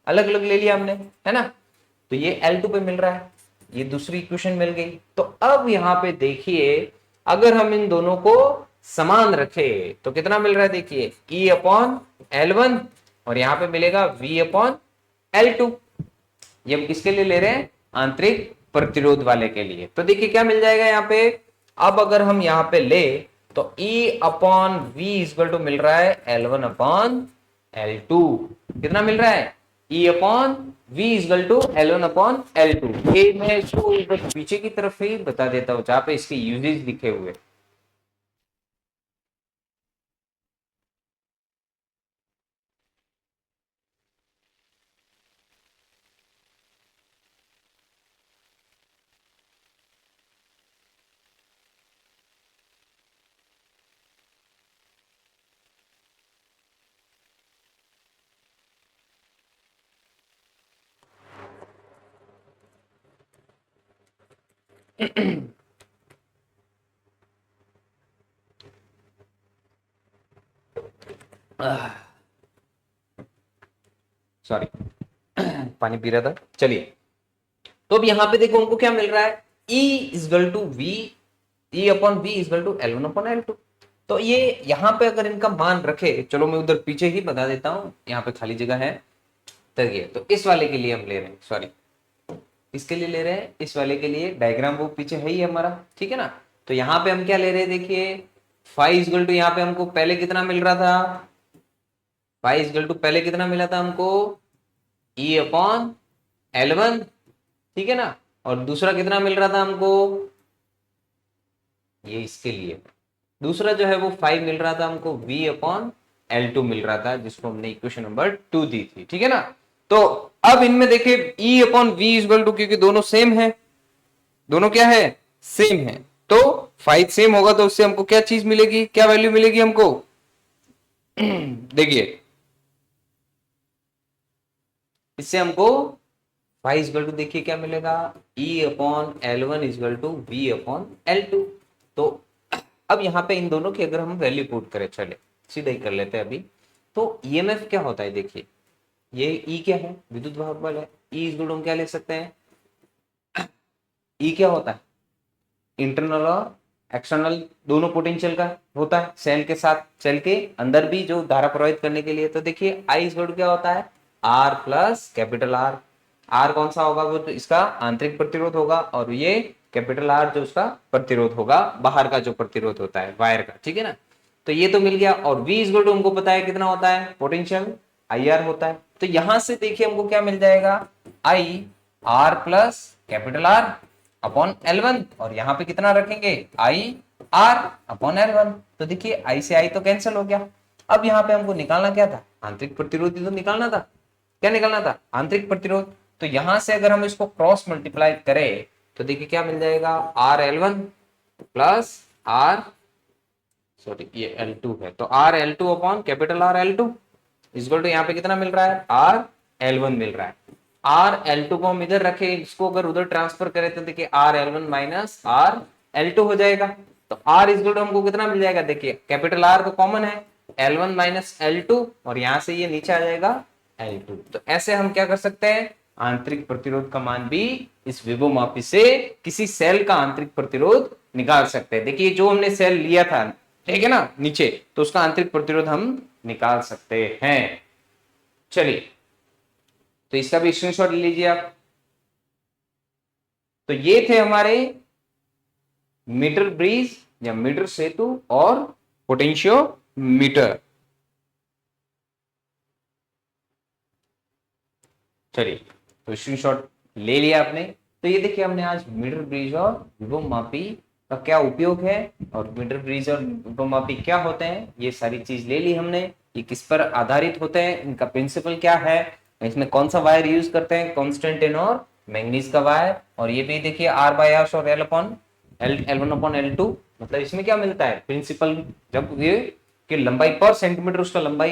अलग अलग ले लिया हमने, है ना। तो ये L2 पे मिल रहा है, ये दूसरी इक्वेशन मिल गई। तो अब यहाँ पे देखिए, अगर हम इन दोनों को समान रखे तो कितना मिल रहा है, देखिए E अपॉन L1 और यहाँ पे मिलेगा V अपॉन L2। ये हम किसके लिए ले रहे हैं, आंतरिक प्रतिरोध वाले के लिए। तो देखिए क्या मिल जाएगा यहाँ पे, अब अगर हम यहाँ पे ले तो E upon V equal to मिल रहा है L1 अपॉन L2। कितना मिल रहा है, E upon V equal to L1 upon L2। ये मैं इसको बस पीछे की तरफ ही बता देता हूँ जहां पे इसके यूजेज लिखे हुए। सॉरी पानी पी रहा था। चलिए, तो अब यहाँ पे देखो हमको क्या मिल रहा है, E equal to V, E upon V equal to L1 upon L2। तो ये यहाँ पे अगर इनका मान रखे, चलो मैं उधर पीछे ही बता देता हूँ, यहाँ पे खाली जगह है। तो इस वाले के लिए हम ले रहे हैं, सॉरी इसके लिए ले रहे हैं, इस वाले के लिए डायग्राम वो पीछे है ही हमारा, ठीक है ना। तो यहाँ पे हम क्या ले रहे हैं, देखिए फाइव इक्वल टू, यहाँ पे हमको पहले कितना मिल रहा था, फाइव इक्वल टू पहले कितना मिला था हमको, E अपॉन L1, ठीक है ना। और दूसरा कितना मिल रहा था हमको, ये इसके लिए दूसरा जो है वो 5 मिल रहा था हमको, V अपॉन L2 मिल रहा था, जिसको हमने इक्वेशन नंबर 2 दी थी, ठीक है ना। तो अब इनमें देखिए E upon V equal to, क्योंकि दोनों सेम है, दोनों क्या है, सेम है। तो 5 सेम होगा तो उससे हमको क्या चीज मिलेगी, क्या वैल्यू मिलेगी हमको देखिए इससे हमको फाइव इक्वल टू, देखिए क्या मिलेगा, E upon L1 equal to V upon L2। तो अब यहाँ पे इन दोनों की अगर हम वैल्यू पुट करें, चले सीधा ही कर लेते हैं अभी। तो ईएमएफ क्या होता है, देखिए ये E क्या है, विद्युत वाहक बल है। E इक्वल टू हम क्या ले सकते हैं, E क्या होता है, इंटरनल और एक्सटर्नल दोनों पोटेंशियल का होता है सेल के साथ, सेल के अंदर भी जो धारा प्रवाहित करने के लिए। तो देखिए I इक्वल टू क्या होता है, R plus capital R। R कौन सा होगा, वो तो इसका आंतरिक प्रतिरोध होगा, और ये कैपिटल R जो उसका प्रतिरोध होगा, बाहर का जो प्रतिरोध होता है वायर का, ठीक है ना। तो ये तो मिल गया। और V इक्वल टू हमको पता है कितना होता है, पोटेंशियल IR होता है। तो यहां से देखिए हमको क्या मिल जाएगा, I R plus capital R upon L1, और यहाँ पे कितना रखेंगे, I R अपॉन L1। तो देखिए I से I तो कैंसिल हो गया। अब यहाँ पे हमको निकालना क्या था, आंतरिक प्रतिरोध ही तो निकालना था। क्या निकालना था, आंतरिक प्रतिरोध। तो यहां से अगर हम इसको क्रॉस मल्टीप्लाई करें तो देखिए क्या मिल जाएगा, R L1 plus R, sorry ये L2 है, तो R L2 upon capital R L2 equal to यहाँ पे कितना मिल रहा है, R L1 मिल रहा है। R L2 को हम इधर रखे, इसको अगर उधर ट्रांसफर करें तो देखिए R L1 minus R L2 हो जाएगा। तो R इक्वल टू हमको कितना मिल जाएगा, देखिए कैपिटल R तो कॉमन है, L1 माइनस L2, और यहां से ये नीचे आ जाएगा L2। तो ऐसे हम क्या कर सकते हैं, आंतरिक प्रतिरोध का मान भी इस विभवमापी से किसी सेल का आंतरिक प्रतिरोध निकाल सकते हैं। देखिए जो हमने सेल लिया था, ठीक है ना, नीचे, तो उसका आंतरिक प्रतिरोध हम निकाल सकते हैं। चलिए, तो इसका भी स्क्रीनशॉट ले लीजिए आप। तो ये थे हमारे मीटर ब्रिज या मीटर सेतु और पोटेंशियोमीटर। चलिए, तो स्क्रीनशॉट ले लिया आपने। तो ये देखिए हमने आज मीटर ब्रिज और विभवमापी का क्या उपयोग है, और मीटर ब्रिज और विभवमापी क्या होते हैं, ये सारी चीज ले ली हमने। ये किस पर आधारित होते हैं, इनका प्रिंसिपल क्या है, इसमें कौन सा वायर यूज करते हैं, कॉन्स्टेंटेन और मैंगनीज का वायर। और ये भी देखिए R बाय R और L1 अपॉन L2, मतलब इसमें क्या मिलता है प्रिंसिपल, जब ये कि लंबाई पर सेंटीमीटर, उसका लंबाई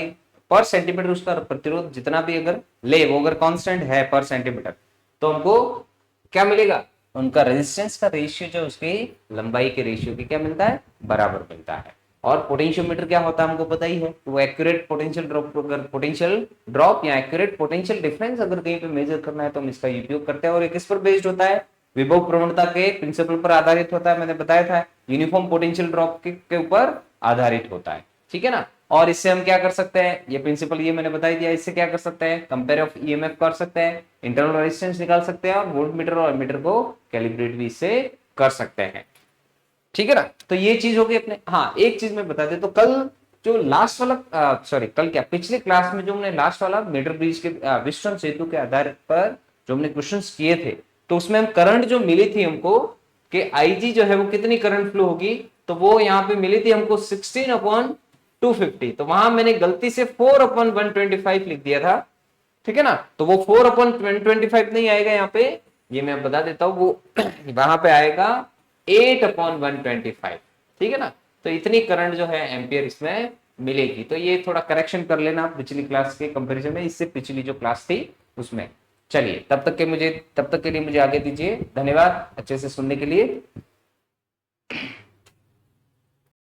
पर सेंटीमीटर, उसका प्रतिरोध जितना भी अगर ले वो अगर कांस्टेंट है पर सेंटीमीटर, तो हमको क्या मिलेगा, उनका रेजिस्टेंस का रेशियो जो उसकी लंबाई के रेशियो की क्या मिलता है, बराबर मिलता है। और पोटेंशियोमीटर क्या होता है हमको पता ही है, वो एक्यूरेट पोटेंशियल ड्रॉप, अगर पोटेंशियल ड्रॉप या एक्यूरेट पोटेंशियल डिफरेंस अगर कहीं पे मेजर करना है तो हम इसका उपयोग करते हैं। और ये किस पर बेस्ड होता है, विभव प्रवणता के प्रिंसिपल पर आधारित होता है, मैंने बताया था यूनिफॉर्म पोटेंशियल ड्रॉप के ऊपर आधारित होता है, ठीक है ना। और इससे हम क्या कर सकते हैं, ये प्रिंसिपल ये मैंने बता दिया, इससे क्या कर सकते हैं, कंपेयर ऑफ ईएमएफ कर सकते हैं, इंटरनल रेजिस्टेंस निकाल सकते हैं, और वोल्टमीटर और एमीटर को कैलिब्रेट भी इससे कर सकते हैं, ठीक है ना। तो ये चीज होगी अपने। हाँ एक चीज मैं बता दे, तो कल जो लास्ट वाला सॉरी कल क्या पिछले क्लास में जो हमने लास्ट वाला मीटर ब्रिज के व्हीटस्टोन सेतु के आधार पर जो हमने क्वेश्चंस किए थे, तो उसमें हम करंट जो मिली थी हमको कि आईजी जो है वो कितनी करंट फ्लो होगी, तो वो यहाँ पे मिली थी हमको 16/250। तो वहां मैंने गलती से 4/125 लिख दिया था, ठीक है ना। तो वो 4/125 नहीं आएगा यहाँ पे, ये मैं बता देता हूँ, वो वहां पे आएगा 8/125, ठीक है ना। तो इतनी करंट जो है एम्पियर इसमें मिलेगी। तो ये थोड़ा करेक्शन कर लेना पिछली क्लास के कंपैरिजन में, इससे पिछली जो क्लास थी उसमें। चलिए तब तक के लिए मुझे आगे दीजिए, धन्यवाद अच्छे से सुनने के लिए।